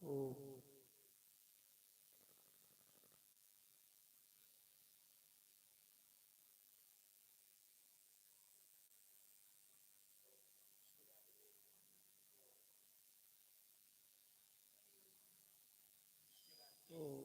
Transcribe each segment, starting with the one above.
Oh. Oh.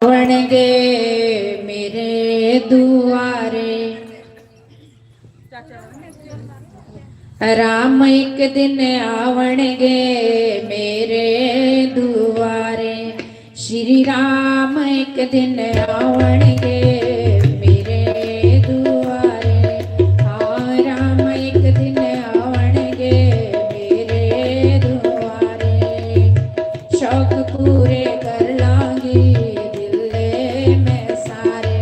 आवणगे मेरे दुआरे, राम एक दिन आवणगे मेरे दुआरे, श्री राम एक दिन आवणगे मेरे दुआरे। हाँ राम एक दिन आवणगे मेरे दुआरे, शौक पूरे कर लांगी दिल में सारे,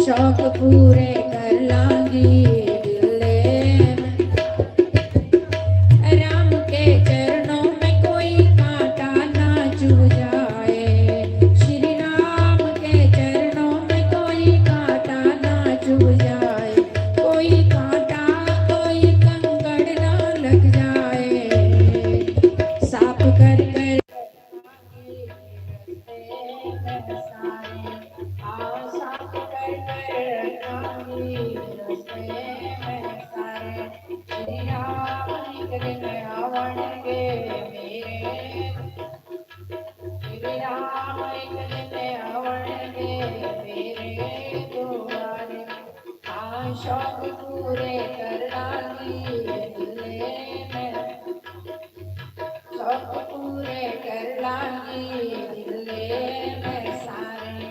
शौक पूरे कर लांगी दिल में। राम के चरणों में कोई कांटा ना चुभ जाए, श्री राम के चरणों में कोई कांटा ना चुभ जाए, कोई कांटा कोई कंकड़ ना लग जाए, साफ कर कर साफ कर कर रखांगी रस्ते में सारे, श्री राम एक दिन आवणगे मेरे, श्री राम एक दिन आवणगे मेरे दुआरे। हाँ शौक पूरे कर लांगी दिल में, शौक पूरे कर लांगी दिल में सारे,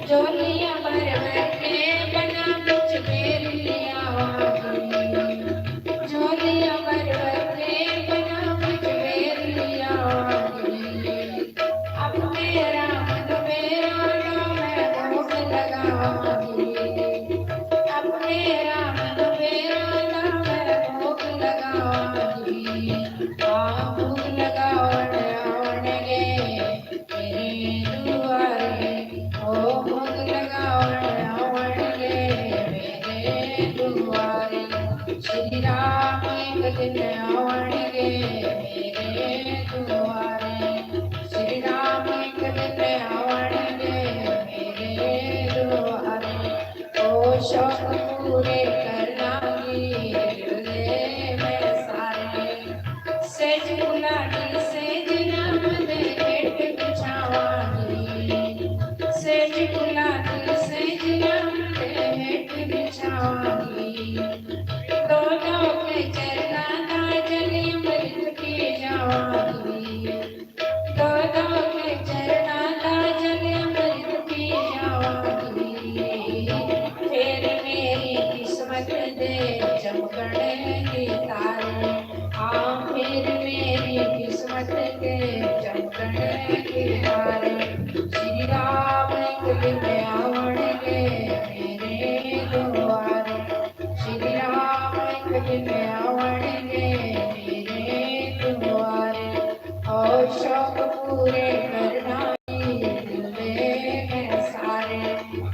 जोलियां भर भर के बना मुझ मेर लिया वागी, जोलियां भर भर के बना मुझ मेर लिया वागी, अपने राम मेरा नाम भोग लगावांगी, अपने राम मेरा नाम भोग लगावांगी। हाँ भोग लगावन आवणगे मेरे दुआरे, ओ भोग लगावन आवणगे मेरे दुआरे, श्री राम एक दिन आवणगे मेरे दुआरे, श्री राम एक दिन आवणगे मेरे दुआरे। ओ शौक पूरे कर लांगी दिल में सारे, सेज गुलाटी सेज राम दे भेंट बिछावांगी, सेज गुलाटी सेज राम दे भेंट बिछावांगी, दोनों के चरना का जल अमृत पी जावांगी, दोनों के चरना का जल अमृत पी जावांगी। फिर मेरी किस्मत दे चमकने तारे, हाँ फिर मेरी किस्मत के चमकने तारे, श्री राम एक दिन आवणगे मेरे दुआरे, श्री राम एक दिन आवणगे मेरे दुआरे। और शौक पूरे करना दिल में सारे,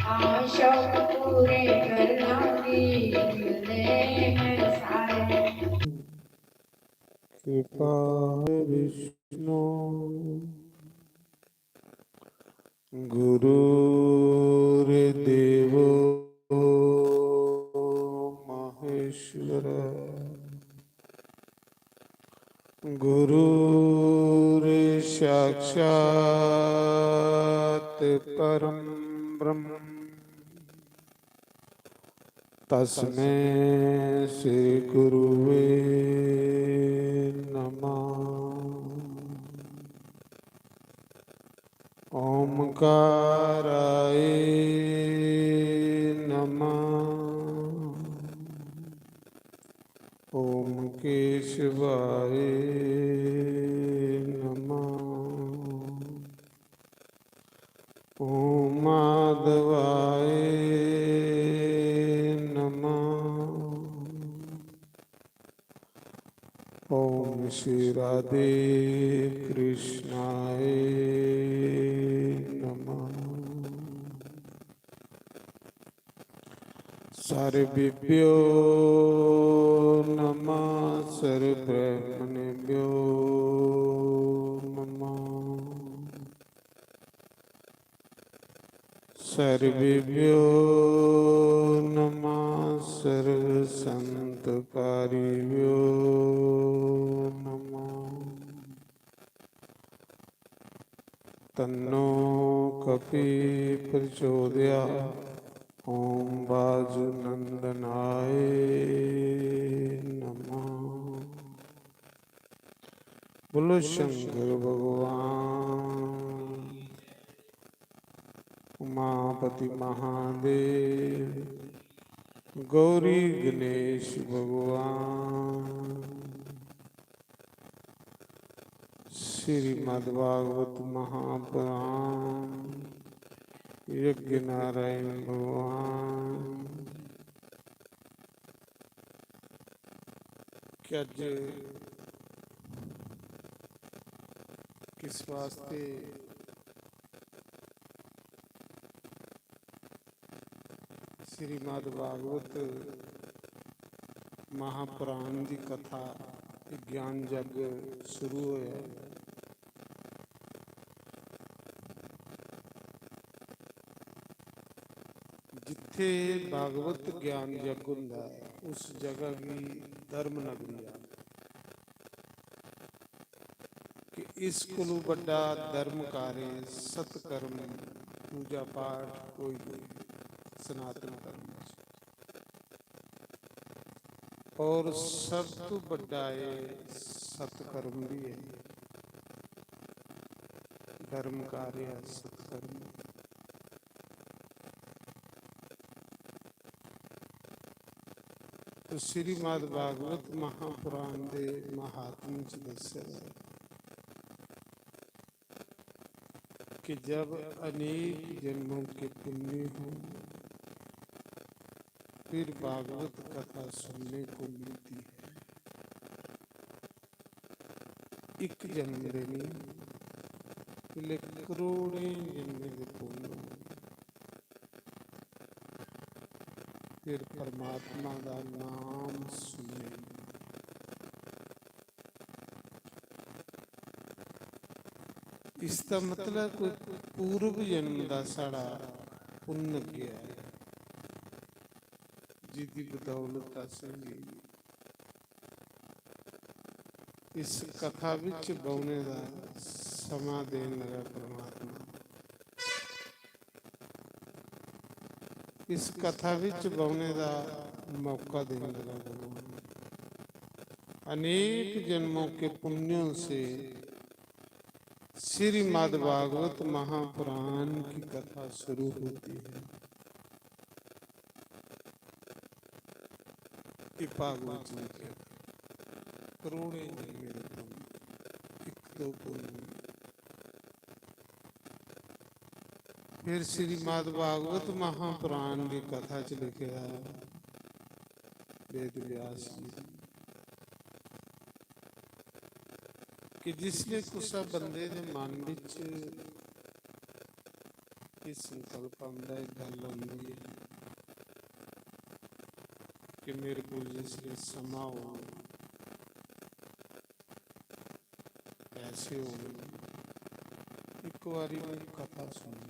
हाँ शौक पूरे करना दिल में सारे। कृपा विष्णु गुरुर्देव महेश्वर, गुरुर् साक्षात् परं ब्रह्म, तस्मै श्री गुरुवे नमः। ओंकाराय नमः, ओम केशवाय नमः, ओम माधवाय नमः, ओम श्री राधे कृष्णाय नमः। सर्वेभ्यो नमः, सर्वब्रह्मणेभ्यो नमः, सर्वेभ्यो नमः, सर्वसंतकारिभ्यो नमः। तन्नो कपि प्रचोदया। ओम बाजुनंदनाय नमः। बोलो शंकर भगवान, उमापति महादेव, गौरी गणेश भगवान, श्रीमद्भागवत महापुराण, यज्ञ नारायण भगवान। कि अज किस वास्ते श्रीमद्भागवत महापुराण की कथा ज्ञान जग शुरू होया। जिथे भागवत ज्ञान जग हुंदा उस जगह की धर्म नगरी आ कि इस कोलों बड़ा धर्म कार्य सतकर्म पूजा पाठ कोई नहीं सनातन धर्म और सब तो बड़ा है सतकर्म भी है धर्म कार्य है सतकर्म। तो श्रीमद् भागवत महापुराण के महात्म च दस्या है कि जब अनेक जन्मों के पुण्य हो फिर भागवत कथा सुनने को मिलती है। एक जन्म देनी पहले करोड़ों जन्म के पुण्य फिर परमात्मा का नाम सुने। इसका मतलब कोई पूर्व जन्म का साड़ा पुण्य गया है जिसकी बदौलत असेंगे इस कथा विच बौने का समा देन लगा परमात्मा। इस कथा विच बौने का मौका देने लगा भगवान। अनेक जन्मों के पुण्यों से श्रीमद् भागवत महापुराण की कथा शुरू होती है। भागवत जी के करोड़ों जन्म एक दो पुण्य फिर श्रीमद् भागवत महापुराण की कथा च लिखा वेद व्यास जी कि जिसने कुछ बंदे के मन विच ये संकल्प आंदा है गल आंदी है कि मेरे को जिसने समा हो ऐसे हो एक बारी मैं कथा सुनी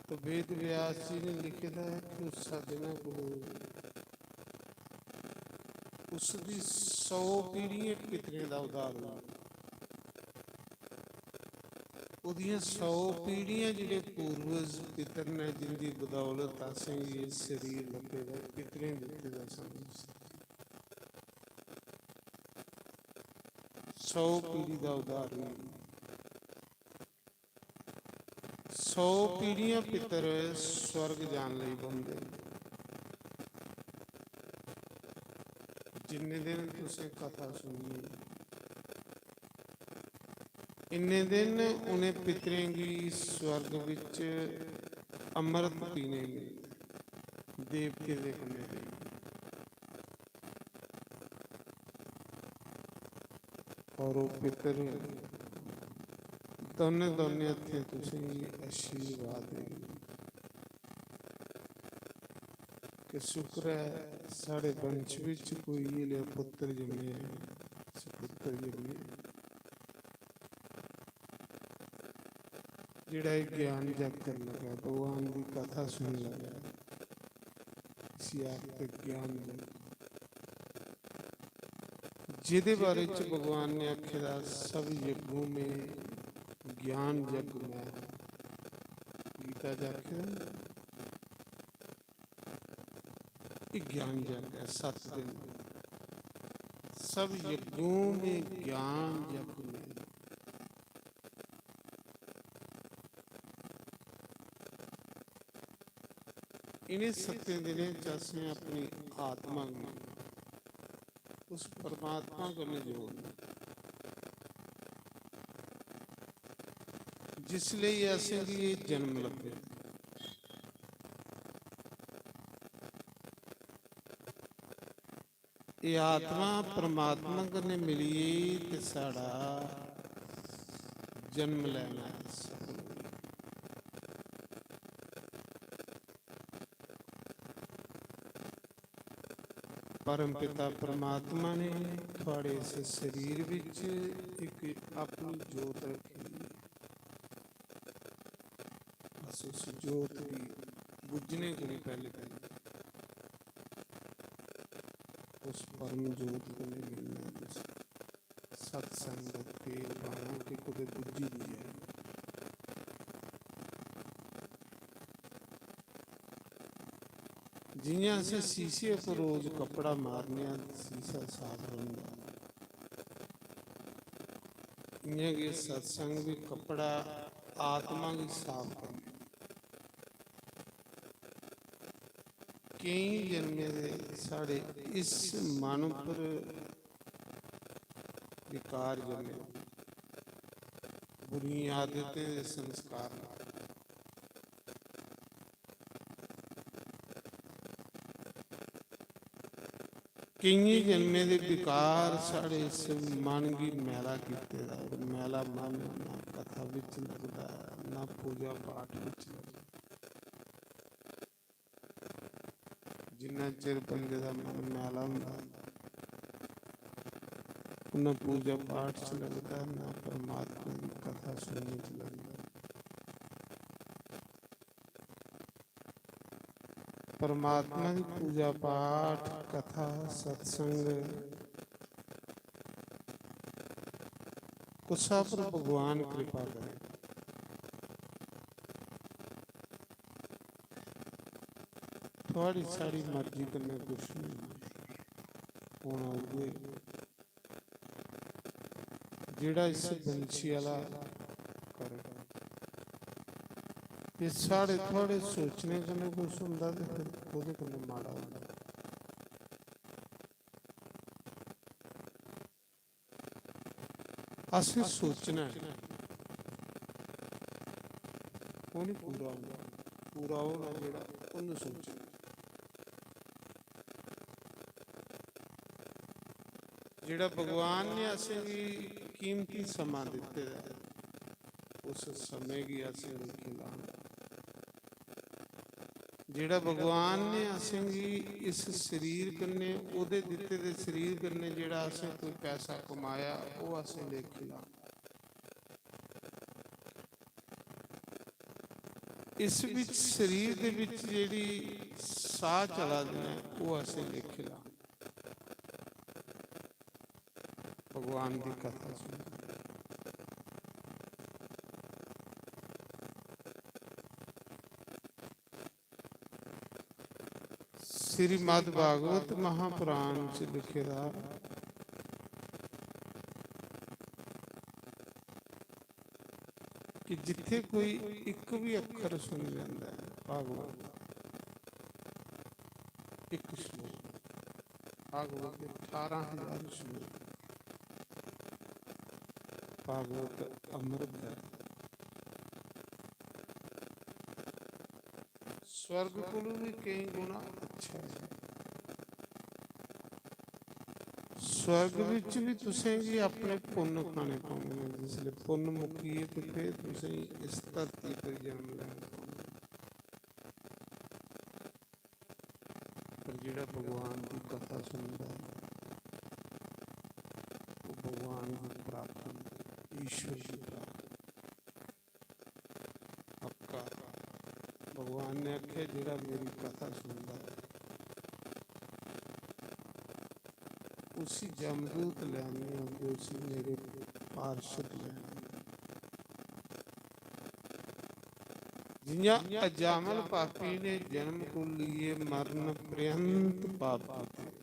तो वेद व्यास जी ने लिखे है कि उस दिन को उसकी 100 पीढ़ियां कितने का उधार हुआ। 100 पीढ़ियां जिहड़े पूर्वज पितर ने जिंदी बदौलत असें ये शरीर लभेगा कितने दिते दा समझ 100 पीढ़ी का उधार हुआ। 100 पीढ़ियां पितर स्वर्ग जान लई बंदे जिन्ने दिन तुसें कथा सुनी इन्ने दिन उन्हें पितरें की स्वर्ग विच अमृत पीने देवते देखने और वो पितर दोने दोने हथे तुसें आशीर्वाद कि शुक्र है साढ़े वंश विच कोई ये पुत्र जमे पुत्र जमे जिहड़ा ज्ञान जग कर लगा भगवान की कथा सुन लगा इसी आप ज्ञान जग ਜਿਹਦੇ ਬਾਰੇ ਚ ਭਗਵਾਨ ਨੇ ਆਖਿਆ ਸਭ ਯੱਗੋਂ में ज्ञान जग में गीता च आखिया ये ज्ञान जग है सत दिन सब यज्ञों में ज्ञान जग में इन्हें सत्य दिने जैसे अपनी आत्मा में उस परमात्मा को नहीं जोड़ना जिसलिए ऐसे ये जन्म लगे ये आत्मा परमात्मा कने मिलिए ते साड़ा जन्म लेना है परम पिता परमात्मा ने थोड़े से शरीर विच एक अपनी जोत रखी बस उस जोत की बुझने को नहीं पहले उस परम जोत को नहीं मिलना सत्संग तेल बाणों के कुछ बुझी नहीं है जियां से शीशे पर रोज कपड़ा मारने शीशा साफ बनता इयां के सत्संग भी कपड़ा आत्मा की साफ करने कई जन्मे दे साढ़े इस मन पर विकार जमे बुरी आदतें संस्कार कई जन्मे दे विकार साढ़े इस मन की मैला किते दा मैला मन ना कथा विच लगदा ना पूजा पाठ विच लगदा जिन्ना चिर बंदे दा मन मैला हुंदा ना पूजा पाठ च लगदा ना परमात्मा की कथा सुनने च लगदा परमात्मा की पूजा पाठ कथा सत्संग कुसा पर भगवान कृपा करे थोड़ी सारी मर्जी करने कुछ नहीं होना उगे जेड़ा इस बंशी वाला करे ये साढ़े थोड़े सोचने कन्नै कुछ हुंदा ते फिर ओहदे कन्नै माड़ा हुंदा असें सोचना है वो नहीं पूरा होना पूरा होना जेड़ा उन्हें सोचना जेड़ा भगवान ने असें भी कीमती समा दिते उस समय की असें भी खिलाना जेड़ा भगवान ने असें भी इस शरीर कन्नै ओहदे दिते दे शरीर कन्नै जेड़ा असें कोई पैसा कमाया वो असें ले खिला इस विच शरीर दे विच जेड़ी साह चला देना वो असें ले खिला भगवान की कथा सुन श्रीमद् भागवत महापुराण च लिखे दा कि जिथे कोई एक भी अखर सुन लेंदा है भागवत एक श्लोक भागवत 18,000 श्लोक भागवत अमृत है स्वर्ग को भी कई गुना अच्छा है स्वर्ग विच भी तुसें जी अपने पुण्य खाने पाने जिसले पुण्य मुक्कीए तो फिर तुसें इस धरती पर जन्म लेना पर जिहड़ा भगवान की कथा सुनता है वो भगवान की प्राप्ति ईश्वर की प्राप्ति पक्का भगवान ने आख्या जिहड़ा मेरी कथा सुनता है ਉਸੀ ਜਮਦੂਤ ਲੈਣੇ ਆਉਂਦੇ, ਉਸੀ ਮੇਰੇ ਪਾਰਸ਼ਦ ਲੈਣੇ। ਜਿਹਾਂ ਅਜਾਮਲ ਪਾਪੀ ਨੇ ਜਨਮ ਕੋ ਲੀਏ, ਮਰਨ ਪ੍ਰਯੰਤ ਪਾਪ ਕੀਤੇ।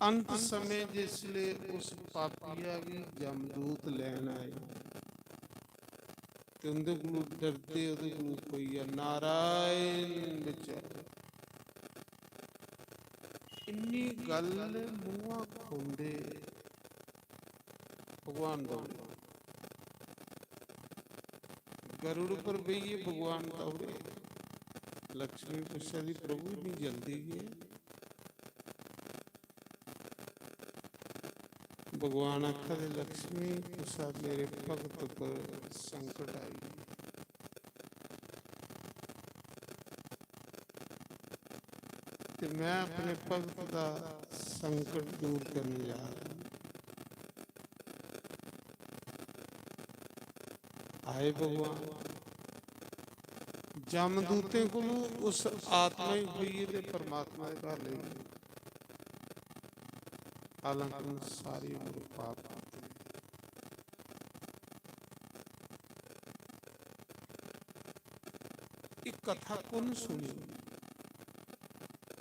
ਅੰਤ ਸਮੇਂ ਜਿਸਲੇ ਉਸ ਪਾਪੀਆ ਵੀ ਜਮਦੂਤ ਲੈਣ ਆਏ, ਤੇ ਉਹਦੇ ਕੋਲੋਂ ਡਰਦੇ, ਉਹਦੇ ਕੋਲੋਂ ਕੋਈ ਆ ਨਾਰਾਇਣ ਵਿਚਾਰੇ। ਇੰਨੀ ਗੱਲ ਮੂੰਹਾਂ ਖੋਂਦੇ ਭਗਵਾਨ ਦਾ। ਗਰੁੜ ਪਰ ਬਈਏ ਭਗਵਾਨ ਤੌਰੇ। ਲక్ష్ਮੀ ਪੁੱਛਿਆ ਦੀ ਪ੍ਰਭੂ ਨਹੀਂ ਜਲਦੀ ਗਏ। ਭਗਵਾਨ ਆਖਾ ਦੇ ਲక్ష్ਮੀ ਪੁੱਛਾ ਮੇਰੇ ਭਗਤ ਪਰ ਸੰਕਟ ਆਈ। ਤੇ ਮੈਂ ਆਪਣੇ ਭਗਤ ਦਾ ਸੰਕਟ ਦੂਰ ਕਰਨ ਜਾ ਰਿਹਾ। ਆਏ ਭਗਵਾਨ ਜਮਦੂਤੇ ਕੋਲੋਂ ਉਸ ਆਤਮਾ ਹੀ ਹੋਈ ਤੇ ਪਰਮਾਤਮਾ ਦੇ ਘਰ ਲਈ। ਹਾਲਾਂਕਿ ਸਾਰੀ ਉਮਰ ਪਾਪ ਕੀਤੇ। ਇੱਕ ਕਥਾ ਕੁਨ ਸੁਣੀ,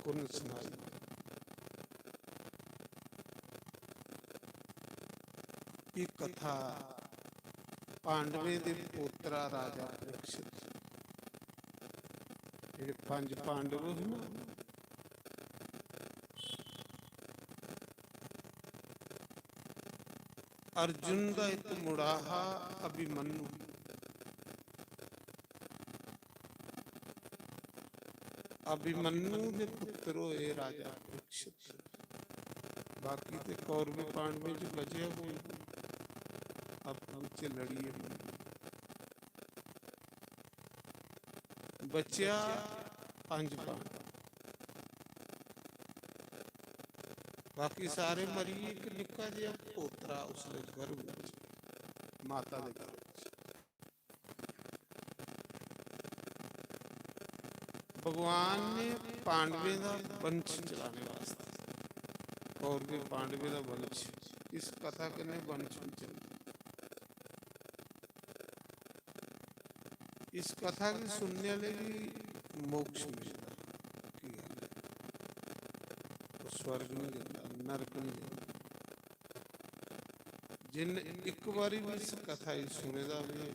ਕੁਨ ਸੁਣਾਈ। ਇਹ ਕਥਾ ਪਾਂਡਵੇ ਦੇ ਪੋਤਰਾ ਰਾਜਾ ਪਰੀਖਸ਼ਿਤ, ਜਿਹੜੇ 5 ਪਾਂਡਵ ਸੀ ਨਾ, ਅਰਜੁਨ ਦਾ ਇੱਕ ਮੁੜਾਹਾ ਅਭਿਮਨੂ, ਅਭਿਮਨੂ ਦੇ ਪੁੱਤਰ ਹੋਏ ਰਾਜਾ ਪਰੀਖਸ਼ਿਤ। ਬਾਕੀ ਤੇ ਕੌਰਵ ਪਾਂਡਵੇ ਚ ਬਚਿਆ ਕੋਈ ਆਪਸ ਵਿੱਚ ਲੜੀਏ। ਬਚਿਆ 5 ਪਾਂਡਵ, ਬਾਕੀ ਸਾਰੇ ਮਰੀ। ਇੱਕ ਨਿੱਕਾ ਜਿਹਾ ਪੋਤਰਾ ਉਸਦੇ ਗਰਭ ਵਿੱਚ, ਮਾਤਾ ਦੇ ਗਰਭ ਵਿੱਚ। ਭਗਵਾਨ ਨੇ ਪਾਂਡਵੇ ਦਾ ਵੰਸ਼ ਚਲਾਣੇ ਵਾਸਤੇ, ਕੌਰਵੇ ਪਾਂਡਵੇ ਦਾ ਵੰਸ਼, ਇਸ ਕਥਾ ਕਨੇ ਵੰਸ਼ ਵਿੱਚ इस कथा की सुनने वाले भी मोक्ष मिलता। की गल है, वो स्वर्ग नहीं जाता, नरक नहीं जाता। जिन एक बारी भी इस कथा ही सुने दा भी,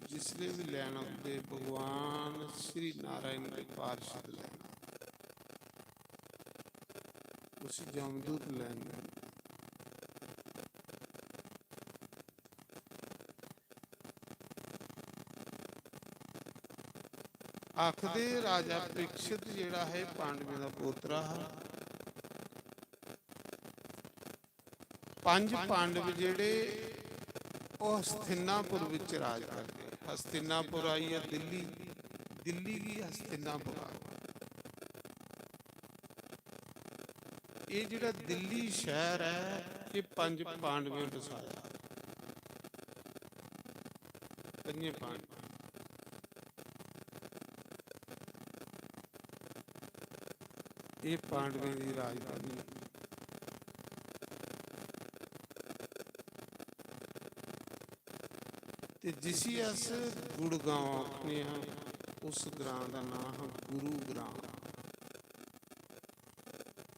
जिसले भी लैन आते भगवान श्री नारायण के पार्षद लैन, उसी जमदूत लैन। आखदे राजा परीक्षित जिहड़ा है पांडवे का पोतरा है। 5 पांडव जिहड़े ਉਹ ਹਸਤਿਨਾਪੁਰ ਵਿੱਚ ਰਾਜ ਕਰਦੇ। ਹਸਤਿਨਾਪੁਰ ਆਈ ਹੈ ਦਿੱਲੀ, ਦਿੱਲੀ ਕੀ ਹਸਤਿਨਾਪੁਰ ਆ। ਇਹ ਜਿਹੜਾ ਦਿੱਲੀ ਸ਼ਹਿਰ ਹੈ, ਇਹ 5 ਪਾਂਡਵਿਆਂ ਨੇ ਵਸਾਇਆ। 5 ਪਾਂਡਵ ਇਹ ਪਾਂਡਵਿਆਂ ਦੀ ਰਾਜਧਾਨੀ। ਤੇ ਜਿਸੀ ਅਸ ਗੁੜਗਾਂਵ ਆਖਨੇ ਹਾਂ, ਉਸ ਗ੍ਰਾਂ ਦਾ ਨਾਮ ਹੈ ਗੁਰੂ ਗ੍ਰਾਂ।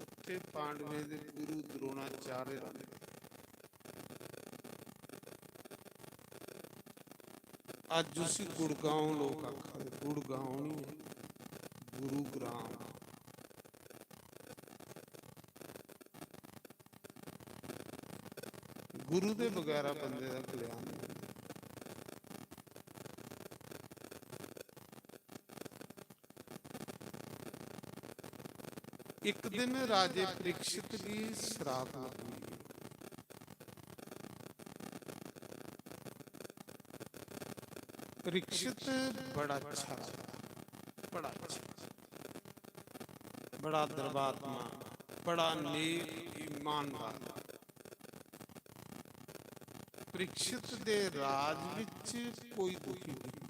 ਉੱਥੇ ਪਾਂਡਵੇਂ ਦੇ ਗੁਰੂ ਦਰੋਣਾਚਾਰਿਆ ਰਹਿੰਦੇ। ਅੱਜ ਉਸੀ ਗੁੜਗਾਂਵ ਲੋਕ ਆਖਦੇ, ਗੁੜਗਾਂਵ ਨਹੀਂ ਹੈ, ਗੁਰੂ ਗ੍ਰਾਂ। ਗੁਰੂ ਦੇ ਬਗੈਰਾ ਬੰਦੇ ਦਾ ਕਲਿਆਣ ਨਹੀਂ। ਇੱਕ ਦਿਨ ਰਾਜੇ ਪਰੀਖਸ਼ਿਤ ਦੀ ਸ਼ਰਾਬ ਲੱਗੀ। परीक्षित बड़ा अच्छा, बड़ा अच्छा, बड़ा दरबात्मा, बड़ा नेक ईमानदार। परीक्षित दे राज विच कोई दुखी नहीं।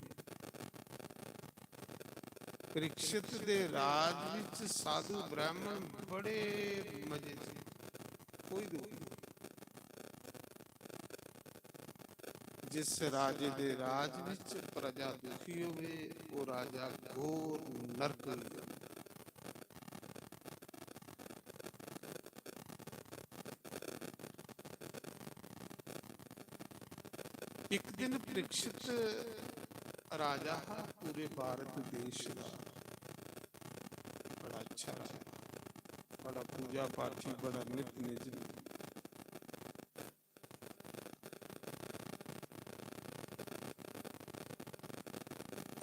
ਪ੍ਰੀਖਿਤ ਦੇ ਰਾਜ ਵਿੱਚ ਸਾਧੂ ਬ੍ਰਾਹਮਣ ਬੜੇ ਮਜ਼ੇ ਸੀ, ਕੋਈ ਦੁੱਖ ਨਹੀਂ। ਜਿਸ ਰਾਜੇ ਦੇ ਰਾਜ ਵਿੱਚ ਪ੍ਰਜਾ ਦੁਖੀ ਹੋਵੇ ਉਹ ਰਾਜਾ ਘੋਰ ਨਰਕ ਵਿੱਚ ਜਾਂਦਾ। ਇੱਕ ਦਿਨ ਪ੍ਰੀਖਿਤ ਰਾਜਾ ਪੂਰੇ ਭਾਰਤ ਦੇਸ਼ ਦਾ ਬੜਾ ਅੱਛਾ ਰਾਜਾ, ਬੜਾ ਪੂਜਾ ਪਾਠੀ, ਬੜਾ ਨਿਤ ਨਿਯਮ।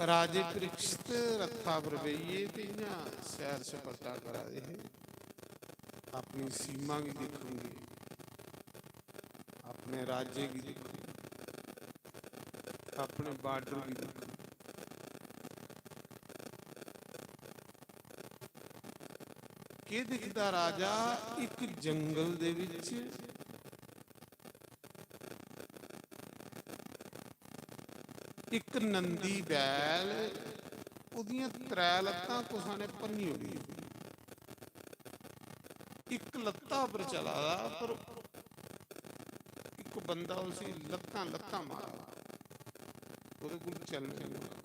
राजे परीक्षित रथा बरबइये तेइयां सैर सपाटा करा दे है, अपनी सीमा की देखोगे, अपने राज्य की देखोगे, अपने बार्डर की देखोगे। के दिखदा राजा एक जंगल दे विच एक नंदी बैल उदियां त्रै लत्तां कुसा ने भन्नी होई, एक लत्ता पर चला दा पर एक बंदा उसी लत्तां लत्तां मारा, ओहदे कोल चलने नहीं होना।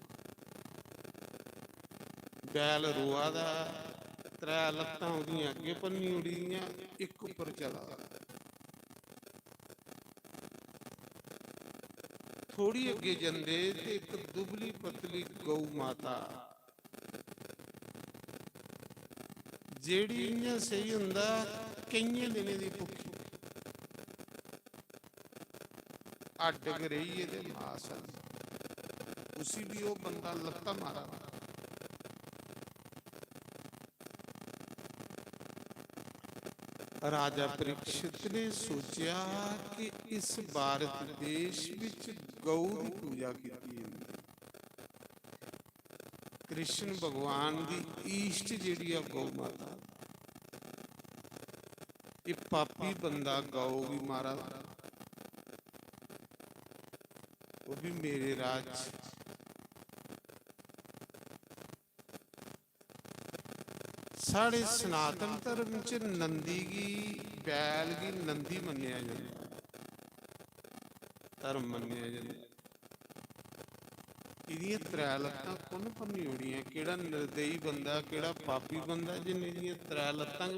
बैल रोआ दा, त्रै लत्तां उदियां अगे भन्नी होई दियां, एक उपर चला दा। थोड़ी अगे जंदे ते एक दुबली पतली गौ माता जेड़ी इयां सही हुंदा कईयां दिने दी भुखी अडग रही है ते मास उसी भी वो बंदा लत्ता मारा। राजा परीक्षित ने सोचा कि इस भारत देश विच गौ की पूजा की कृष्ण भगवान की ईष्ट जिहड़ी आ गौ माता, ये पापी बंदा गौ भी मारा, वो भी मेरे राज। साढ़े सनातन धर्म च नंदी की बैल की नंदी मन्निया जाता, धर्म मन्निया जाता। इहदियां त्रै लत्तां कुन भन्नी होणियां? केड़ा निर्दयी बंदा, केड़ा पापी बंदा जिन्ने इहदियां त्रै लत्तां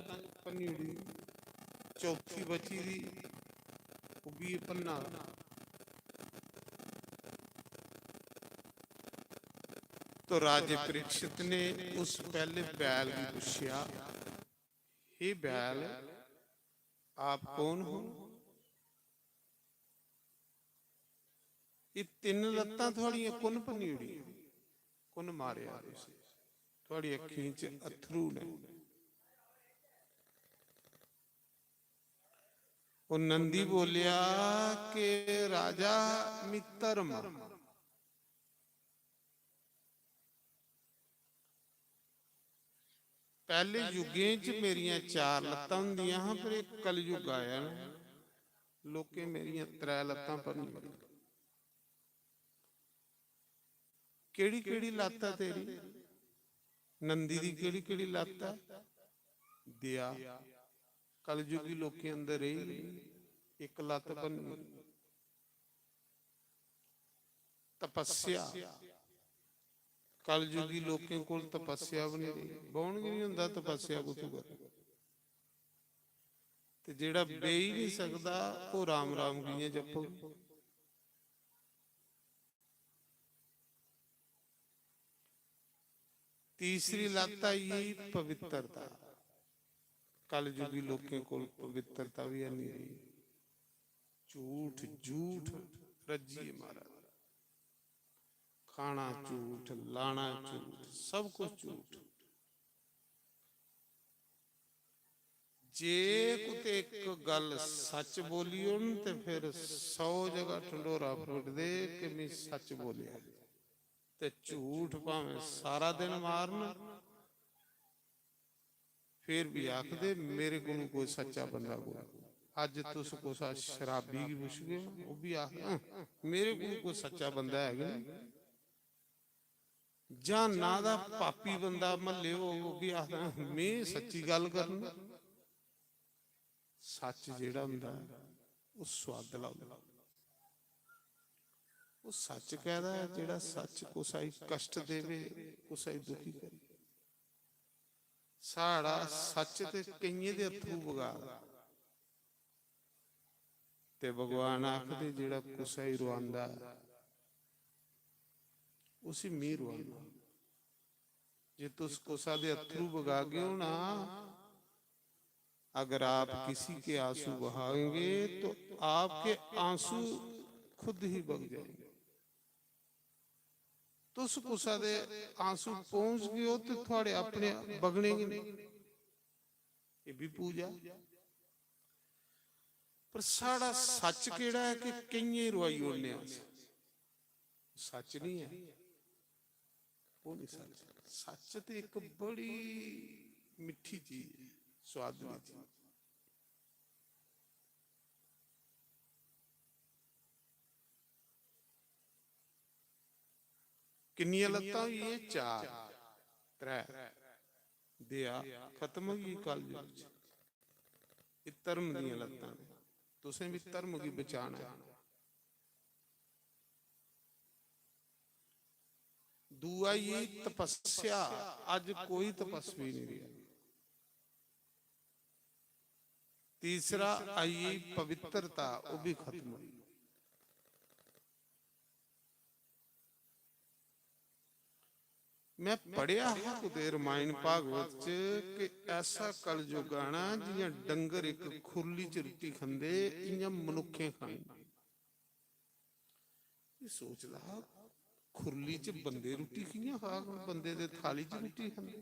भन्नी होणी, चौथी बची दी ओह भी भन्ना। तो राजे परीक्षित ने उस पहले बैल को पूछा, हे बैल आप कौन हो? ये तीन लत्तां थोड़ियां कुन भन्नी होई, कुन मारिया तुसीं? थोड़ी अखीं च अथरू ने। वो नंदी बोलिया कि राजा मित्र पहले युगें च मेरियां चार लत्तां हुंदियां हां, पर एक कलयुग आया ना, लोकें मेरियां त्रै लत्तां भन्नियां। केड़ी केड़ी लत्त है तेरी? नंदी दी केड़ी केड़ी लत्त है? दिया कलयुगी लोकें अंदर रही एक लत्त भन्नी। तपस्या कलयुगी लोकें कोल तपस्या भी नहीं रही, बौन भी नहीं हुंदा तपस्या कुछ कर। ते जेड़ा बे ही नहीं सकदा वो राम राम कियां जपो। तीसरी लत आई पवित्रता, कलयुगी लोकें कोल पवित्रता भी नहीं रही, झूठ झूठ रजिए मारा, खाना झूठ, लाना झूठ, सब कुछ झूठ। जे कुते एक गल सच बोली उन ते फिर 100 जगह ढंडोरा फुट दे कि मैं सच बोलिया, ते झूठ भावें सारा दिन मारन फिर भी आख दे मेरे को कोई सच्चा बंदा कोई। अज तुस कुछ शराबी की पुछ गए वो भी आख मेरे को कोई सच्चा बंदा है। ਜਾਂ ਨਾ ਦਾ ਪਾਪੀ ਬੰਦਾ ਮਹੱਲੇ ਉਹ ਵੀ ਆਖਦਾ ਮੈਂ ਸੱਚੀ ਗੱਲ ਕਰਨੀ। ਸੱਚ ਜਿਹੜਾ ਹੁੰਦਾ ਉਹ ਸਵਾਦ ਲਾਉਂਦਾ, ਉਹ ਸੱਚ ਕਹਿਦਾ ਜਿਹੜਾ ਸੱਚ ਕੁਸਾਈ ਕਸ਼ਟ ਦੇਵੇ, ਕੁਸਾਈ ਦੁਖੀ ਕਰੇ। ਸਾੜਾ ਸੱਚ ਤੇ ਕਈਏ ਦੇ ਅਥਰੂ ਵਗਾ ਤੇ ਭਗਵਾਨ ਆਖਦੇ ਜਿਹੜਾ ਕੁਸਾਈ ਰਵਾਂਦਾ उसी मीर वाला। जे तुस कोसा दे अथरू बगा गए हो ना, अगर आप किसी के आंसू बहाएंगे तो आपके आंसू खुद ही बग जाएंगे। तुस कोसा दे आंसू पहुंच गए हो तो थोड़े अपने बगने नहीं, ये भी पूजा। पर साड़ा सच केड़ा है कि कई रवाई होने सच नहीं है, वो नहीं सच। सच तो एक बड़ी मिठी चीज है, स्वादली चीज। किन्नियां लत्तां होई है? चार, त्रै दिया खत्म हो गई कल युग। ये धर्म दियां लत्तां ने, तुसें भी धर्म की बचाना है। दूआ ये तपस्या, अज कोई तपस्वी नहीं रहा। तीसरा आई पवित्रता, वो भी खत्म हुई। मैं पढ़िया है रामायण भागवत च कि ऐसा कलयुग आना जियां डंगर एक खुरली च रोटी खांदे, इयां मनुखे खांदे। सोचदा खुरली च बंदे रोटी कियां खा, बंदे दे थाली च रोटी खांदे।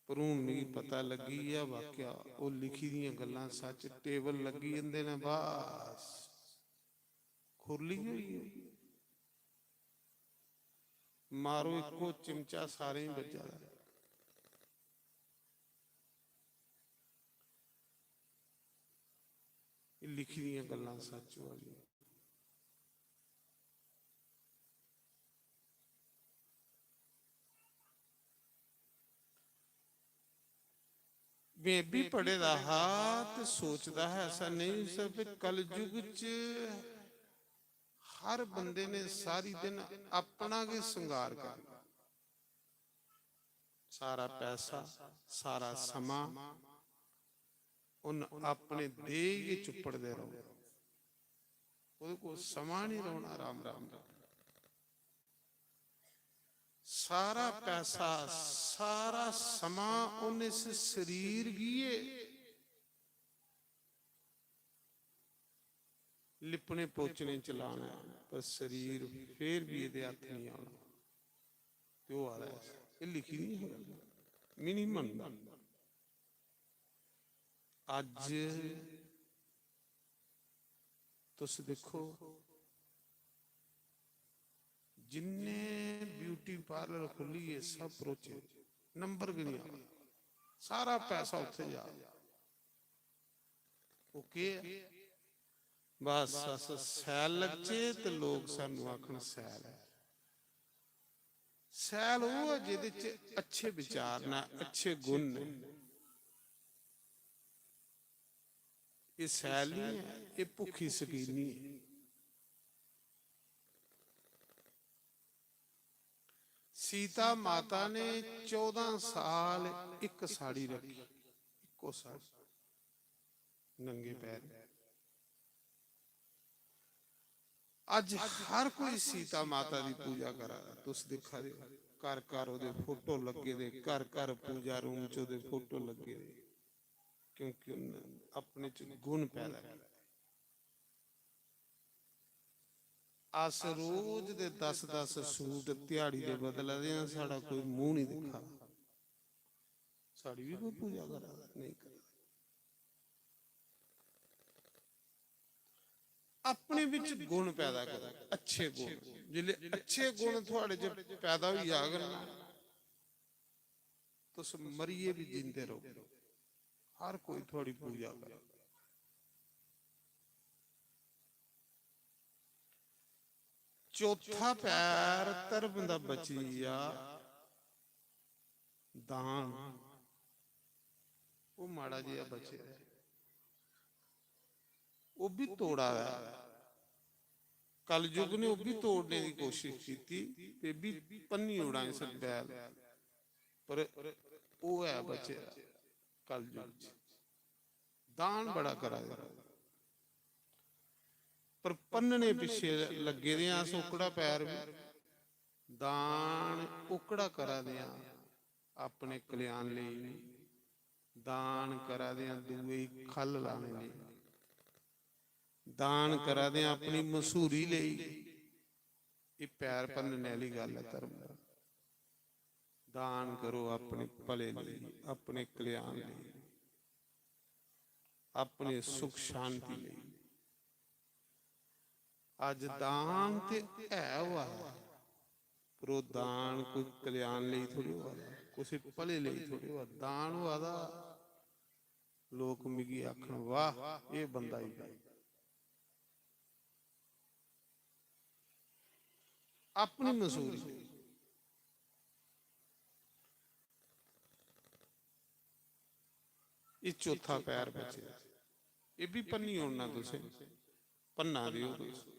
पर हुण मिगी पता लगी है वाकया वो लिखी दियां गल्लां सच। टेबल लगी जंदे ने, बस खुरली होई मारो इको चिमचा सारे ही बजा। लिखी दियां गल्लां सच वाली। मैं भी पढ़े रहा तो सोचता है ऐसा नहीं सब कलयुग च हर बंदे ने सारी दिन अपना के श्रृंगार करना। सारा पैसा, सारा समा उन अपने दे के चुपड़ते रहो। ਉਹਦੇ ਕੋਲ ਸਮਾਂ नहीं रहना राम राम ਦਾ। सारा पैसा, सारा समा उन इस शरीर गिए लिपने पोचने चलाना, पर शरीर फिर भी ये हथ नहीं आना। तो आ रहा है ये लिखी नहीं है, मैं नहीं मनता। अज तुस देखो जिन्ने ब्यूटी पार्लर खुली है सब परोचे, नंबर भी नहीं आ, सारा पैसा उत्थे जा। ओके बस सैल लगचे तो लोग सानू आखन सैल है। सैल वो है जिहदे च अच्छे विचार ना, अच्छे गुण ने। ये सैल नहीं है, ये भुखी शकीनी है। सीता माता ने 14 साल एक साड़ी रखी, इको साड़ी नंगे पैर। अज हर कोई सीता माता की पूजा करा, तुस दिखा दे घर घर ओदे फोटो लगे दे, घर घर पूजा रूम च ओदे फोटो लगे दे, क्योंकि अपने च गुण पैदा किया। अस रोज दे 10-10 सूट दिहाड़ी दे बदलदे हां, साडा कोई मुंह नहीं दिखा। साड़ी भी कोई पूजा करा नहीं करा। अपने विच गुण पैदा करो, अच्छे गुण। जिले अच्छे गुण थोड़े च पैदा हो जागन ना, तुस मरिए भी जींदे रहो। हर कोई थोड़ी पूजा करे। ਚੌਥਾ ਪੈਰ ਧਰਮ ਦਾ ਬਚੀਆ ਦਾਨ, ਉਹ ਮਾੜਾ ਜਿਹਾ ਬਚਿਆ, ਉਹ ਵੀ ਤੋੜਾ ਹੈ। ਕਲਯੁਗ ਨੇ ਉਹ ਵੀ ਤੋੜਨੇ ਦੀ ਕੋਸ਼ਿਸ਼ ਕੀਤੀ ਤੇ ਵੀ ਪੰਨੀ ਉਡਾਏ ਸਨ ਬੈਲ, ਪਰ ਉਹ ਹੈ ਬਚਿਆ ਕਲਯੁਗ ਚ। ਦਾਨ ਬੜਾ ਕਰਾ, ਪਰ ਪੰਨਣੇ ਪਿੱਛੇ ਲੱਗੇ ਦੇ ਆ ਸੋਕੜਾ ਪੈਰ ਵੀ। ਦਾਨ ਉਕੜਾ ਕਰਾ ਦਿਆਂ ਆਪਣੇ ਕਲਿਆਣ ਲਈ ਨਹੀਂ, ਦਾਨ ਕਰਾ ਦਿਆਂ ਦੂਏ ਹੀ ਖੱਲ ਲਾਣੇ ਲਈ, ਦਾਨ ਕਰਾ ਦਿਆਂ ਆਪਣੀ ਮਸ਼ਹੂਰੀ ਲਈ। ਇਹ ਪੈਰ ਪੰਨਣੇ ਵਾਲੀ ਗੱਲ ਹੈ ਧਰਮ ਦਾ। ਦਾਨ ਕਰੋ ਆਪਣੇ ਭਲੇ ਲਈ, ਆਪਣੇ ਕਲਿਆਣ ਲਈ, ਆਪਣੇ ਸੁਖ ਸ਼ਾਂਤੀ ਲਈ। ਅੱਜ ਦਾਨ ਤੇ ਹੈ ਵਾ, ਪਰ ਉਹ ਦਾਨ ਕੋਈ ਕਲਿਆਣ ਲਈ ਥੋੜੀ ਹੋਆ, ਕਿਸੇ ਭਲੇ ਲਈ ਥੋੜੀ ਹੋਆ। ਦਾਨ ਵਾਦਾ ਲੋਕ ਮਿਗੀ ਆਖਣ ਵਾਹ ਇਹ ਬੰਦਾ ਹੀ ਆਪਣੀ ਮਸੂਰੀ। ਇਹ ਚੌਥਾ ਪੈਰ ਬਚਿਆ, ਇਹ ਵੀ ਪੰਨੀ ਹੋਣਾ, ਤੁਸੀਂ ਪੰਨਾ ਦਿਓ ਤੁਸੀਂ।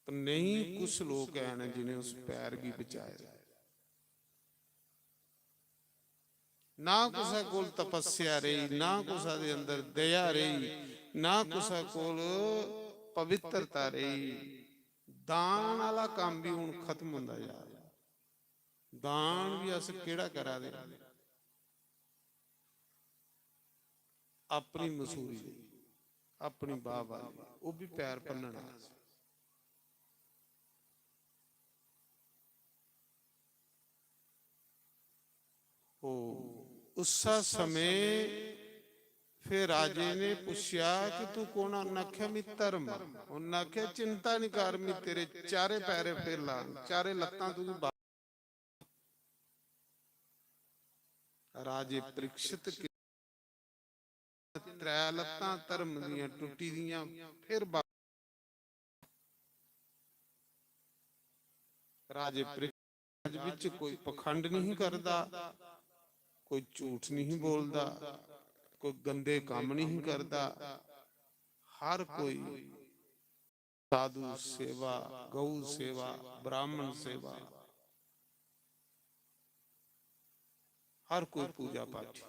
ਪਰ ਨਹੀਂ, ਕੁਛ ਲੋਕ ਐ ਨੇ ਜਿन्हें उस पैर की बचाया। ना कुसा कोल तपस्या रही, ना कुसा दे अंदर दया रही, ना कुसा कोल पवित्रता रही। दान वाला काम भी हुण खत्म होंदा जा रहा। दान भी अस केड़ा करा दे, अपनी मसूरी अपनी बाह वाली, वो भी पैर पन्नना। उस समय फिर राजे ने पूछा कि तू कौन? उन्हें आख्या मैं धर्म। उन्हें आख्या चिंता नहीं कर, मैं तेरे चारे पैरे फिर ला, चारे लत्तां तू राजे परीक्षित के त्रै लत्तां धर्म दियां टुटी दियां फिर राजे परीक्षित विच कोई पखंड नहीं करता, कोई झूठ नहीं बोलता, कोई गंदे काम नहीं करता। हर कोई साधु सेवा, गौ सेवा, ब्राह्मण सेवा, हर कोई पूजा पाठ।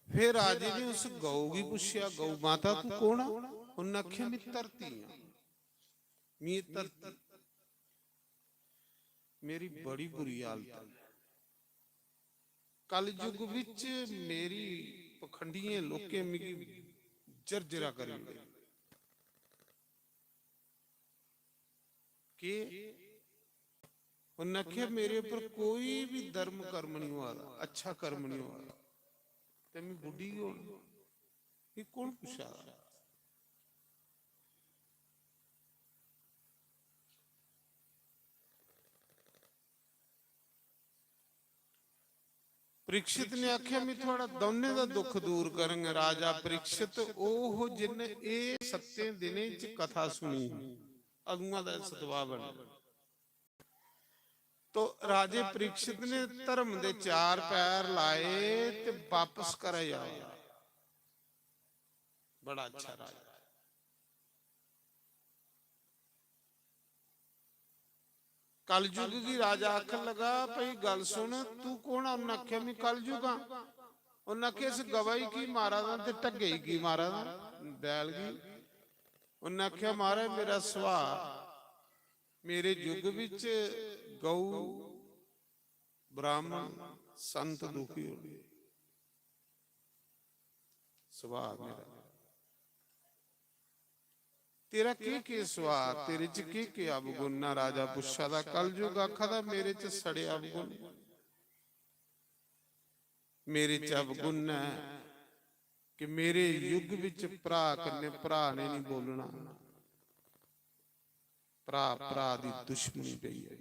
फिर राजे ने उस गौ की पूछा, गौ माता तू कौन? उन्हें आख्या मैं धरती हां, मैं धरती, मेरी बड़ी बुरी हालत है। कलयुग विच मेरी पखंडिये लोके मिगी जर्जरा करी के। उन्हें आख्या मेरे ऊपर कोई भी धर्म कर्म नहीं हुआ, अच्छा कर्म नहीं हुआ, ते मैं बुढ़ी हो। ये कौन पूछा? परीक्षित ने आख्या मैं थोड़ा दोने का दुख दूर करूंगा। राजा परीक्षित ओह जिन्ने ए 7 दिने च कथा सुनी, अगुआ का सतवा बने। तो राजे परीक्षित ने धर्म दे 4 पैर लाए ते वापस कराया। बड़ा अच्छा राजा। कलयुग की राजा आखन लगा भाई गल सुन, तू कौन? उन्हें आख्या मैं कलयुग हाँ। उन्हें आख्या इस गवाही की महाराज ते ढगे की महाराज बैल की। उन्हें आख्या महाराज मेरा सुभाव, मेरे युग विच गौ ब्राह्मण संत दुखी हो गए, सुभाव मेरा। तेरा के सुभाव, तेरे च के अवगुण? ना राजा पुछा दा कलयुग आखा दा मेरे च सड़े अवगुण, मेरे च अवगुण है कि मेरे युग विच भरा कन्ने भरा ने नहीं बोलना, भरा भरा दी दुश्मनी पई है,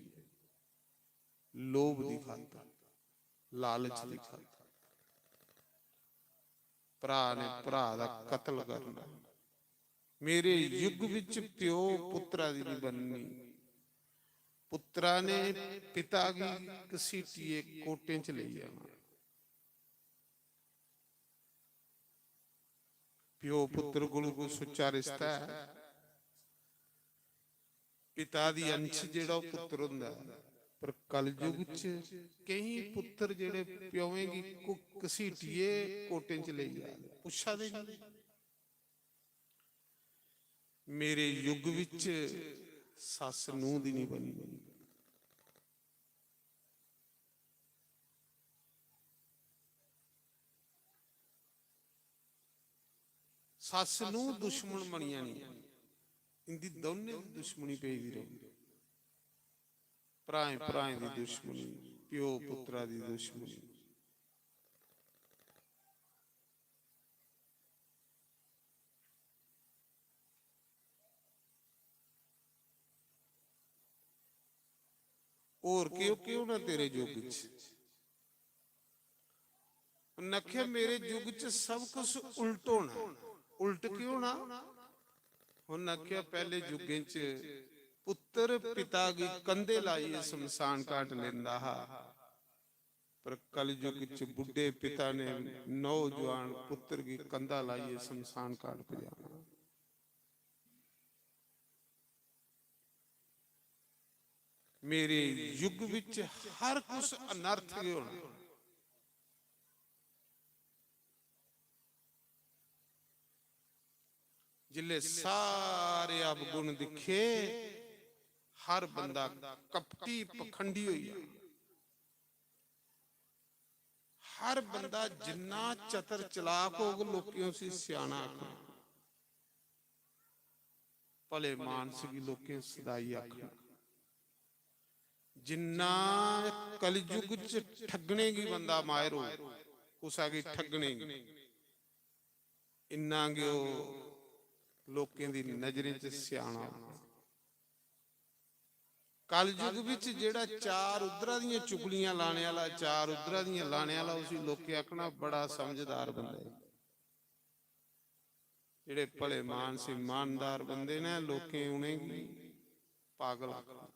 लोभ दी खातर, लालच दी खातर। ਭਰਾ ਨੇ ਭਰਾ ਦਾ ਕਤਲ ਕਰਨਾ। ਮੇਰੇ ਯੁੱਗ ਵਿੱਚ ਪਿਓ ਪੁੱਤਰਾ ਦੀ ਨਹੀਂ ਬਣਨੀ। ਪੁੱਤਰਾ ਨੇ ਪਿਤਾ ਦੀ ਘਸੀਟੀਏ ਕੋਟੇ ਚ ਲਈ ਜਾਣਾ। ਪਿਓ ਪੁੱਤਰ ਕੋਲ ਕੋਈ ਸੁੱਚਾ ਰਿਸ਼ਤਾ ਹੈ। ਪਿਤਾ ਦੀ ਅੰਸ਼ ਜਿਹੜਾ ਉਹ ਪੁੱਤਰ ਹੁੰਦਾ, ਪਰ ਕਲਯੁਗ ਚ ਕਈ ਪੁੱਤਰ ਜਿਹੜੇ ਪਿਓਵੇਂ ਦੀ ਘਸੀਟੀਏ ਕੋਟੇ ਚ ਲਈ ਜਾ ਪੁੱਛਾ ਦੇ। ਮੇਰੇ ਯੁੱਗ ਵਿੱਚ ਸੱਸ ਨੂੰਹ ਦੀ ਨਹੀਂ ਬਣੀ। ਸੱਸ ਨੂੰ ਦੁਸ਼ਮਣ ਬਣੀਆਂ ਨਹੀਂ, ਇੰਦੀ ਦੋਨੇ ਦੀ ਦੁਸ਼ਮਣੀ ਪਈ ਦੀ ਰਹੀ। ਭਰਾ ਭਰਾ ਦੀ ਦੁਸ਼ਮਣੀ, ਪਿਓ ਪੁੱਤਰਾ ਦੀ ਦੁਸ਼ਮਣੀ। ਹੋਰ ਕਿਉਂ ਨਾ ਤੇਰੇ ਯੁੱਗ ਚ ਨਖਿਆ ਮੇਰੇ ਯੁੱਗ ਚ ਸਭ ਕੁਝ ਉਲਟ ਹੋਣਾ। ਉਲਟ ਕਿਉਂ ਨਾ? ਹੁਣ ਆਖਿਆ ਪਹਿਲੇ ਯੁੱਗੇ ਚ ਪੁੱਤਰ ਪਿਤਾ ਦੀ ਕੰਧੇ ਲਾਈ ਸ਼ਮਸ਼ਾਨ ਘਾਟ ਲੈਂਦਾ ਹਾ, ਪਰ ਕਲਯੁੱਗ ਚ ਬੁੱਢੇ ਪਿਤਾ ਨੇ ਨੌਜਵਾਨ ਪੁੱਤਰ ਦੀ ਕੰਧਾ ਲਾਈ ਸ਼ਮਸ਼ਾਨ ਘਾਟ ਪਜਾਣਾ। ਮੇਰੇ ਯੁੱਗ ਵਿੱਚ ਹਰ ਕੁਛ ਅਨਰਥ ਹੀ ਹੋਣਾ। ਜਿਲੇ ਸਾਰੇ ਅਵਗੁਣ ਦਿਖੇ, ਹਰ ਬੰਦਾ ਕਪਟੀ ਪਖੰਡੀ ਹੋਈ। ਹਰ ਬੰਦਾ ਜਿੰਨਾ ਚਤਰ ਚਲਾਕ ਹੋਗ ਲੋਕਿਓ ਸੀ ਸਿਆਣਾ ਆਖਣਾ। ਭਲੇ ਮਾਨਸ ਕੀ ਲੋਕੇ ਸਦਾਈ ਆਖਣਾ। ਜਿੰਨਾ ਕਲਯੁਗ ਚ ਠੱਗਣੇ ਕੀ ਬੰਦਾ ਮਾਹਿਰ ਹੋ, ਉਸਾ ਕੀ ਠੱਗਣੇ ਇੰਨਾ ਗਿਓ ਲੋਕਾਂ ਦੀ ਨਜ਼ਰਾਂ ਚ ਸਿਆਣਾ। ਕਲਯੁਗ ਵਿੱਚ ਜਿਹੜਾ ਚਾਰ ਉਧਰਾਂ ਦੀਆਂ ਚੁਗਲੀਆਂ ਲਾਣੇ ਵਾਲਾ, ਚਾਰ ਉਧਰਾਂ ਦੀਆਂ ਲਾਣੇ ਵਾਲਾ, ਉਸੇ ਲੋਕੇ ਆਖਣਾ ਬੜਾ ਸਮਝਦਾਰ ਬੰਦਾ ਹੈ। ਜਿਹੜੇ ਭਲੇ ਮਾਨਸ ਇਮਾਨਦਾਰ ਬੰਦੇ ਨੇ ਲੋਕੇ ਉਨੇ ਪਾਗਲ ਆਖਣਾ।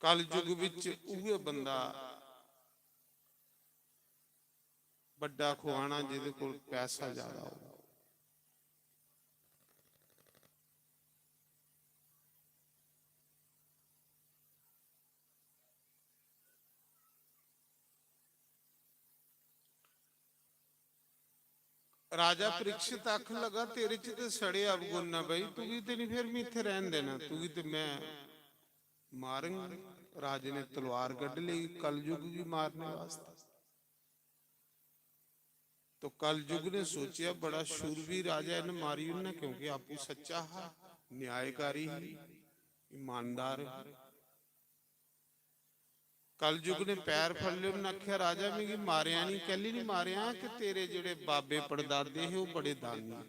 ਕਲਯੁਗ ਵਿੱਚ ਉਹ ਬੰਦਾ ਵੱਡਾ ਖੁਆਣਾ ਜਿਹਦੇ ਕੋਲ ਪੈਸਾ ਜ਼ਿਆਦਾ ਹੋ। ਰਾਜਾ ਪ੍ਰੀਖਿਤ ਆਖਣ ਲੱਗਾ ਤੇਰੇ ਚ ਤੇ ਸੜੇ ਅਵਗੁਣ ਨਾ ਬਈ, ਤੂੰ ਵੀ ਤੇ ਨਹੀਂ ਫਿਰ ਮੈਂ ਇੱਥੇ ਰਹਿਣ ਦੇਣਾ, ਤੂੰ ਵੀ ਤੇ ਮੈਂ ਮਾਰਨ। ਰਾਜੇ ਨੇ ਤਲਵਾਰ ਕੱਢ ਲਈ ਕਲਯੁਗ ਵੀ ਮਾਰਨੇ ਵਾਸਤੇ। तो कलयुग ने सोचा बड़ा शूरवीर राजा इन्हें मारी उन्हें, क्योंकि आपू सच्चा है, न्यायकारी ईमानदार। कलयुग ने पैर फड़ लिया, उन्हें आख्या राजा मैं मारिया नहीं, कहली नहीं मारिया कि तेरे जेड़े बाबे पड़दादे है वो बड़े दानी।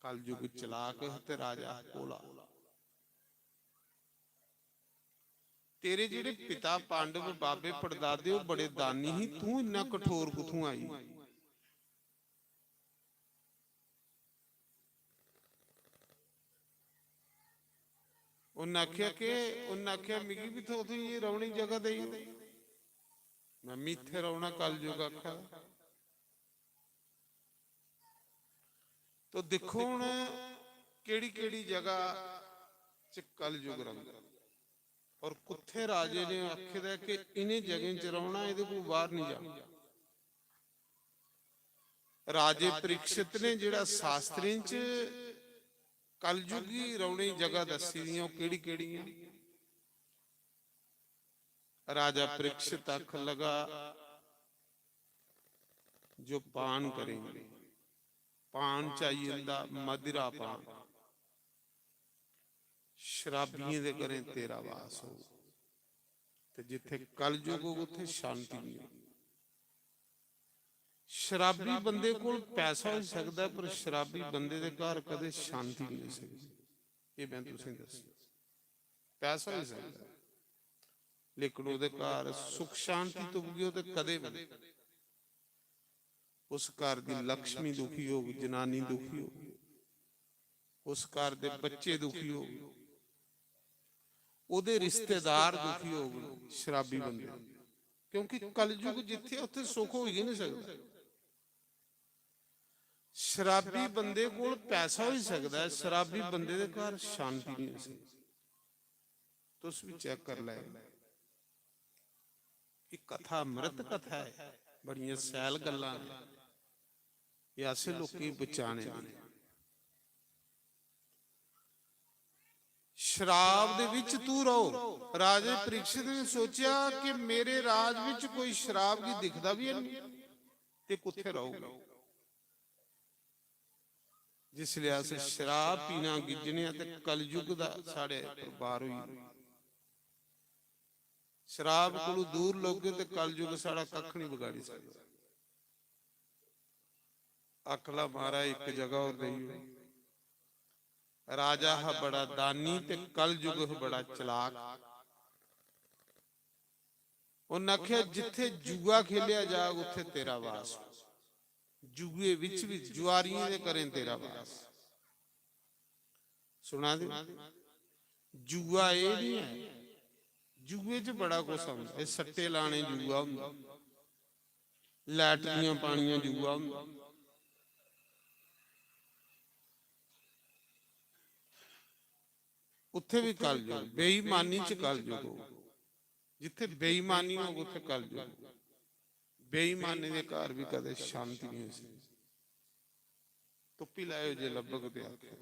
कलयुग चलाक ते राजा भोला। तेरे जेड़े पिता पांडव बाबे पड़दादे वो बड़े दानी ही, तू इन्ना कठोर कुथों आई? उन्हें आख्या मिगी भी तो ये रौनी जगह दे, मैं मीथे रौना कलयुग आखा। तो देखो हुण केड़ी केड़ी जगह च कलयुग रौंदा, और कुत्थे राजे ने आखे कि इन्हें जगह च रौना, इहदे कोल बाहर नहीं जाना। राजे परीक्षित ने जिहड़ा शास्त्रें च कलयुगी रौनी जगह दसी दी केड़ी केड़ी। राजा परीक्षित आख लगा जो पान करेंगे, पान चाहिए मदिरा पान, शराबियों दे करें तेरा वास हो, ते जिथे कलयुग हो उथे शांति नहीं। शराबी बंदे को पैसा हो सकता, पर शराबी बंदे दे घर कदे शांति नहीं सकती। ਇਹ ਮੈਂ ਤੁਸੀਂ ਦੱਸਿਆ। ਪੈਸਾ ਹੀ ਸਕਦਾ, ਲੇਕਿਨ ਉਹਦੇ ਘਰ ਸੁਖ ਸ਼ਾਂਤੀ ਤੁਪਗੀ ਉਹ ਤੇ ਕਦੇ ਵੀ। ਉਸ ਘਰ ਦੀ ਲక్ష్ਮੀ ਦੁਖੀ ਹੋ ਗਈ, ਜਨਾਨੀ ਦੁਖੀ ਹੋ ਗਈ, ਉਸ ਘਰ ਦੇ ਬੱਚੇ ਦੁਖੀ ਹੋ ਗਏ, ਉਹਦੇ ਰਿਸ਼ਤੇਦਾਰ ਦੁਖੀ ਹੋ ਗਏ ਸ਼ਰਾਬੀ ਬੰਦੇ। ਕਿਉਂਕਿ ਕਲਯੁਗ ਜਿੱਥੇ ਉੱਥੇ ਸੁੱਖ ਹੋ ਹੀ ਨਹੀਂ ਸਕਦਾ। ਸ਼ਰਾਬੀ ਬੰਦੇ ਕੋਲ ਪੈਸਾ ਹੋ ਹੀ ਸਕਦਾ, ਸ਼ਰਾਬੀ ਬੰਦੇ ਦੇ ਘਰ ਸ਼ਾਂਤੀ ਨਹੀਂ ਹੋ ਸਕਦੀ। ਤੁਸੀਂ ਵੀ ਚੈੱਕ ਕਰ ਲੈ, ਇਹ ਕਥਾ ਅੰਮ੍ਰਿਤ ਕਥਾ ਹੈ, ਬੜੀਆਂ ਸੈਲ ਗੱਲਾਂ ਨੇ, ਇਹ ਐਸੇ ਲੋਕੀ ਬਚਾਣੇ ਨੇ। ਸ਼ਰਾਬ ਦੇ ਵਿੱਚ ਤੂੰ ਰਹੋ। ਰਾਜੇ ਪ੍ਰੀਖਿਤ ਨੇ ਸੋਚਿਆ ਕਿ ਮੇਰੇ ਰਾਜ ਵਿੱਚ ਕੋਈ ਸ਼ਰਾਬ ਕੀ ਦਿਖਦਾ ਵੀ ਨਹੀਂ ਤੇ ਕਿੱਥੇ ਰਹੂਗਾ। ਜਿਸ ਲਈ ਅਸੀਂ ਸ਼ਰਾਬ ਪੀਣਾ ਗਿੱਜਣਿਆ ਤੇ ਕਲਯੁਗ ਦਾ ਸਾਡੇ ਪ੍ਰਭਾਰ ਹੋਈ। ਸ਼ਰਾਬ ਕੋਲੋਂ ਦੂਰ ਲੋਗੇ ਤੇ ਕਲਯੁਗ ਸਾਡਾ ਕੱਖ ਨਹੀਂ ਵਿਗਾੜੀ ਸਕਦਾ। ਅਕਲਾ ਮਾਰਾ ਇੱਕ ਜਗ੍ਹਾ ਹੋਰ ਗਈ। ਰਾਜਾ ਹੈ ਬੜਾ ਦਾਨੀ ਤੇ ਕਲਯੁਗ ਹੈ ਬੜਾ ਚਲਾਕ। ਉਹਨੇ ਆਖਿਆ ਜਿੱਥੇ ਜੂਆ ਖੇਲਿਆ ਜਾ ਉੱਥੇ ਤੇਰਾ ਵਾਸ। ਜੂਏ ਵਿੱਚ ਵੀ ਜੁਆਰੀਆਂ ਦੇ ਕਰੇ ਤੇਰਾ ਵਾਸ। ਸੁਣਾ ਦੇ, ਜੂਆ ਇਹ ਨਹੀਂ ਹੈ, ਜੂਏ ਚ ਬੜਾ ਕੁਛ ਹੁੰਦਾ। ਇਹ ਸੱਟੇ ਲਾਣੇ ਜੂਆ ਹੁੰਦਾ, ਲੈਟ ਦੀਆਂ ਪਾਣੀਆਂ ਜੂਆ ਹੁੰਦਾ। ਉੱਥੇ ਵੀ ਕਲਯੁਗ, ਬੇਈਮਾਨੀ ਚ ਕਲਯੁਗ ਹੋ। ਜਿੱਥੇ ਬੇਈਮਾਨੀ ਹੋ ਉੱਥੇ ਕਲਯੁਗ। ਬੇਈਮਾਨੀ ਦੇ ਘਰ ਵੀ ਕਦੇ ਸ਼ਾਂਤੀ ਨਹੀਂ ਹੋ ਸਕਦੀ। ਟੁੱਪੀ ਲਾਇਓ ਜੇ ਲੱਭਕ ਤੇ ਆਖੇ।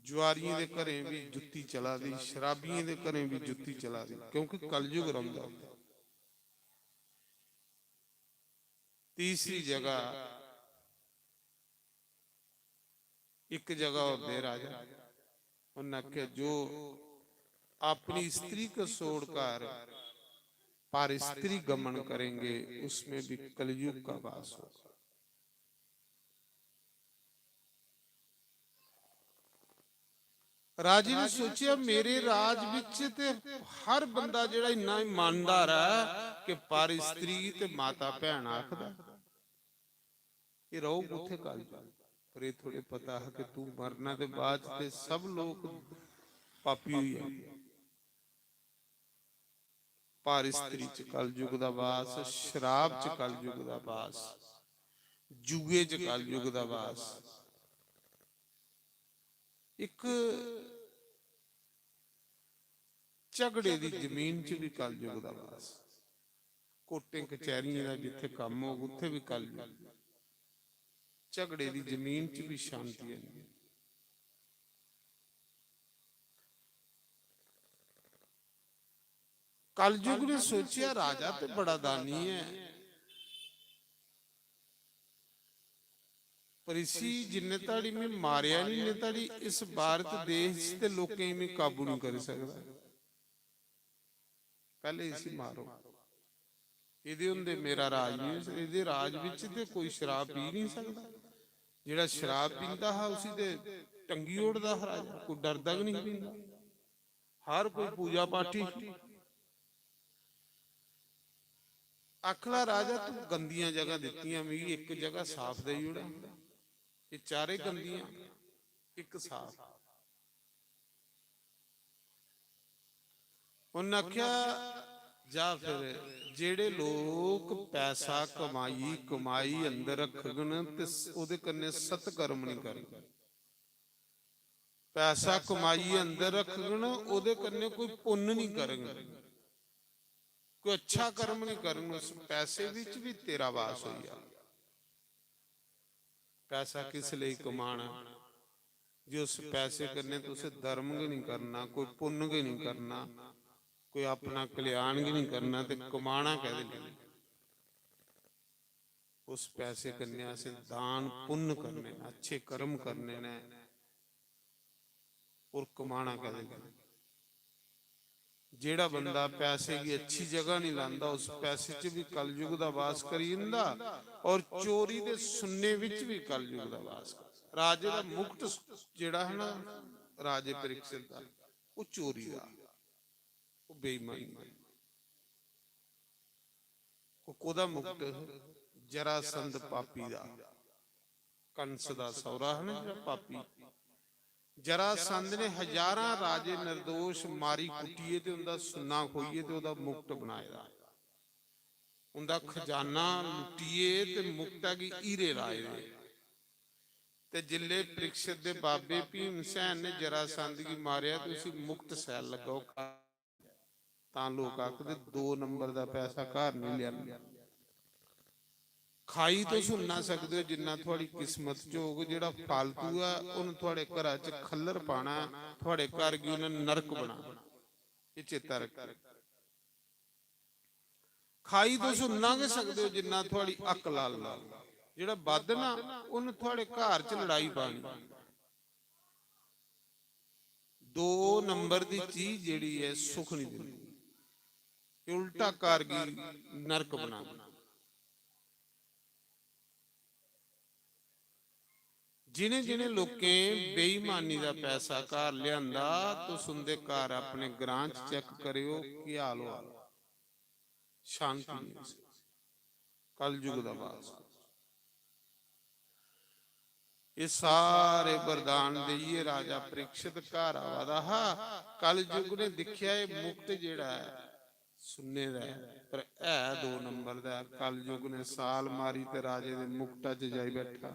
ਜੁਆਰੀਆਂ ਦੇ ਘਰੇ ਵੀ ਜੁੱਤੀ ਚਲਾ ਦੀ, ਸ਼ਰਾਬੀਆਂ ਦੇ ਘਰੇ ਵੀ ਜੁੱਤੀ ਚਲਾ ਦੀ, ਕਿਉਂਕਿ ਕਲਯੁਗ ਰਮਦਾ। ਤੀਸਰੀ ਜਗ੍ਹਾ, ਇੱਕ ਜਗ੍ਹਾ होते राजा, उन्होंने आख्या जो अपनी स्त्री को छोड़कर पर स्त्री गमन करेंगे उसमें भी कलयुग का वास होगा। राजे ने सोचा मेरे राज विच ते हर बंदा जिहड़ा इन्ना ईमानदार है कि पर स्त्री ते माता भैन आखदा, ये रहो उत्थे कलयुग। पर ये थोड़े पता है कि तू मरना के बाद ते सब लोग पापी हुई है। पर स्त्री च कलयुग दा वास, शराब च कलयुग दा वास, जुए च कलयुग दा वास। एक झगड़े दी जमीन च भी कलयुग दा वास। कोटे कचहरियां दा जिथे काम हो उत्थे भी कलयुग। झगड़े की जमीन च भी शांति है। कलयुग ने सोचा राजा तो बड़ा दानी है, पर इसी जिन्ने ताड़ी में मारिया नहीं इन्ने ताड़ी इस भारत देश ते लोकें में काबू नहीं कर सकता। पहले इसी मारो, इहदे हुंदे मेरा राज नहीं, इहदे राज विच ते कोई शराब पी नहीं सकता। जिहड़ा शराब पींदा है उसी दे टंगी ओढ़दा है राजा, कोई डरदा भी नहीं पींदा। हर कोई पूजा पाठी। आखला राजा तू गंदियां जगह दित्तियां, मैं एक जगह साफ दे ओड़ा, ये चारे गंदियां एक साफ। उन्हें आख्या जा फिर जेड़े लोग पैसा कमाई कमाई अंदर रखगन ते ओदे कन्ने सतकर्म नहीं करन। पैसा कमाई अंदर रखगन ओदे कन्ने कोई पुण्य नहीं करन, कोई अच्छा कर्म नहीं करन। उस पैसे विच भी तेरा वास होइया। पैसा किस लिए कमाना, जो उस पैसे कन्ने तुसे धर्म भी नहीं करना, कोई पुण्य भी नहीं करना, कोई अपना कल्याण भी नहीं करना, ते कमाना कहदे लिए उस पैसे कन्या से दान पुण्य करने, अच्छे कर्म करने ने, और कमाना कहदे लिए। जेड़ा बंदा पैसे की अच्छी जगह नहीं लांदा उस पैसे च भी कलयुग दा वास करी जंदा, और चोरी दे सुन्ने विच भी कलयुग दा वास। ਰਾਜੇ ਦਾ ਮੁਕਟ ਜਿਹੜਾ ਹੈ ਨਾ ਰਾਜੇ ਪ੍ਰੀਖਿਤ ਦਾ, ਉਹ ਚੋਰੀ ਦਾ, ਉਹ ਬੇਈਮਾਨੀ ਦਾ। ਉਹਦਾ ਮੁਕਟ ਜਰਾਸੰਧ ਪਾਪੀ ਦਾ, ਕੰਸ ਦਾ ਸਹੁਰਾ ਹੈ ਨਾ ਜਿਹੜਾ ਪਾਪੀ, ਜਰਾਸੰਧ ਨੇ ਹਜ਼ਾਰਾਂ ਰਾਜੇ ਨਿਰਦੋਸ਼ ਮਾਰੀ ਕੁੱਟੀਏ ਤੇ ਉਹਦਾ ਸੁੰਨਾ ਖੋਈਏ ਤੇ ਉਹਦਾ ਮੁਕਟ ਬਣਾਇਆ, ਉਹਦਾ ਖਜ਼ਾਨਾ ਲੁੱਟੀਏ ਤੇ ਮੁਕਟ ਹੈਗੀ ਹੀਰੇ ਰਾਏ ਦੇ। ਤੇ ਜਿੱਲੇ ਪ੍ਰੀਖਿਤ ਦੇ ਬਾਬੇ ਭੀਮ ਸੈਨ ਨੇ ਜਰਾਸੰਧ ਕੀ ਮਾਰਿਆ ਤੇ ਉਸੇ ਮੁਕਤ ਸੈਲ ਲਗਾਓ, ਤਾਂ ਲੋਕ ਆਖਦੇ 2 ਨੰਬਰ ਦਾ ਪੈਸਾ ਘਰ ਨਹੀਂ ਲਿਆ। ਖਾਈ ਤੋਂ ਸੁਣ ਨਾ ਸਕਦੇ ਹੋ ਜਿੰਨਾ ਤੁਹਾਡੀ ਕਿਸਮਤ ਚ ਹੋਊ। ਜਿਹੜਾ ਫਾਲਤੂ ਆ ਉਹਨੂੰ ਤੁਹਾਡੇ ਘਰਾਂ ਚ ਖੱਲਰ ਪਾਣਾ, ਤੁਹਾਡੇ ਘਰ ਕੀ ਉਹਨੇ ਨਰਕ ਬਣਾਉਣਾ, ਇਹ ਚੇਤਾ ਰੱਖੋ। ਖਾਈ ਤੋਂ ਸੁਣ ਨਾ ਸਕਦੇ ਹੋ ਜਿੰਨਾ ਤੁਹਾਡੀ ਅੱਕ ਲਾਲ ਲਾ, ਜਿਹੜਾ ਵੱਧ ਨਾ ਉਹਨੂੰ ਤੁਹਾਡੇ ਘਰ ਚ ਲੜਾਈ ਪਾਣੀ। 2 ਨੰਬਰ ਦੀ ਚੀਜ਼ ਜਿਹੜੀ ਹੈ ਸੁੱਖ ਨਹੀਂ ਦਿੰਦੀ, ਇਹ ਉਲਟਾ ਕਾਰਗੀ ਨਰਕ ਬਣਾ ਦਿੰਦੀ। जिन्हें जिन्हें लोकें बेईमानी का पैसा घर लियांदा तो सुनते घर अपने ग्रां चेक करियो कि हाल हो, शांति नहीं, कलयुग दा वास। ये सारे वरदान देइए राजा परीक्षित घर आवा हा। कलयुग ने दिखिया ये मुक्त जेड़ा है सुनने दा पर है 2 नंबर दा। कलयुग ने साल मारी ते राजे दे मुक्टा च जाई बैठा,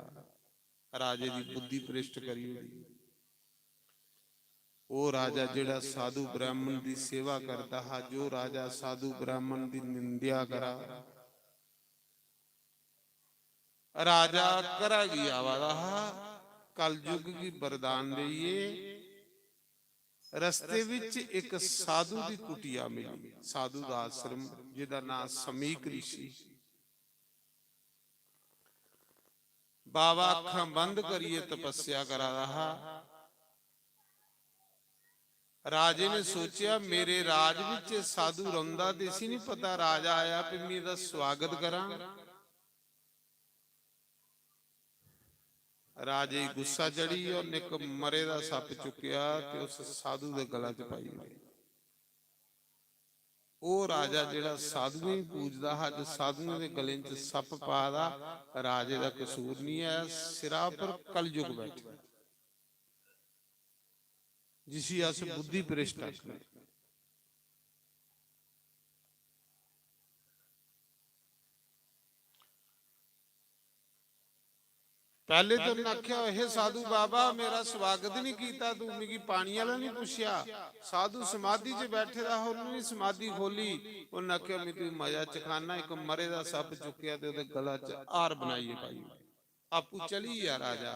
राजे की बुद्धि भ्रिष्ट करी हुई। वो राजा जिहड़ा साधु ब्राह्मण की सेवा करता हा, जो राजा साधु ब्राह्मण की निंदा करा, राजा करा गया वाला हा। कलयुग की वरदान देइए, रस्ते विच एक साधु की कुटिया मिली, साधु का आश्रम जिहदा नाम समीक ऋषि। बाबा अखां बंद करिए तपस्या करा रहा। राजे ने सोचा मेरे राज विच साधु रौंदा ते सी नहीं पता राजा आया भी मैं इहदा स्वागत करा। राजे गुस्सा चढ़ी और एक मरे दा सप चुकिया ते उस साधु दे गला च पाई। वो राजा जिहड़ा साधुओं ही पूजदा हा, जो साधुओं के गले च सप पादा, राजे का कसूर नहीं है, सिरा पर कलयुग बैठा जिसी अस बुद्धि भ्रिष्ट आखदे। पहले तो उन्हें आख्या हे साधु बाबा मेरा स्वागत नहीं किया, तू मिगी पानी वाला नहीं पूछया। साधु समाधि च बैठे रहा, उन्होंने समाधि खोली, उन्हें आख्या मैं तू मजा चखाना। एक मरे दा सप चुकिया ते उहदे गला च हार बनाई पाई। आपू चली आ राजा।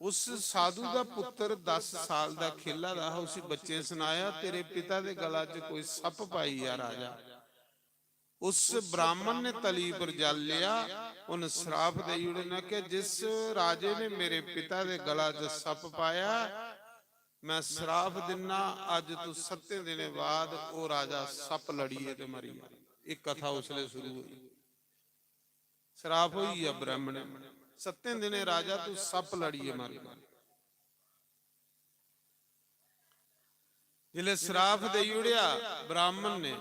उस साधु का पुत्र 10 साल का खेला रहा, उस बच्चे सुनाया तेरे पिता के गला च कोई सप पाई आ राजा। उस ब्राह्मण ने तली पर जल लिया, उन श्राप दे उड़ना कि जिस राजे ने मेरे पिता के गला च सप पाया मैं श्राप दिना, अज तू 7 दिन बाद वो राजा सप लड़िए ते मरी। एक कथा उसले शुरू हुई, श्राप हुई है ब्राह्मण 7 दिन राजा तू सप लड़िए मर गया। जिले श्राप दे उड़िया ब्राह्मण ने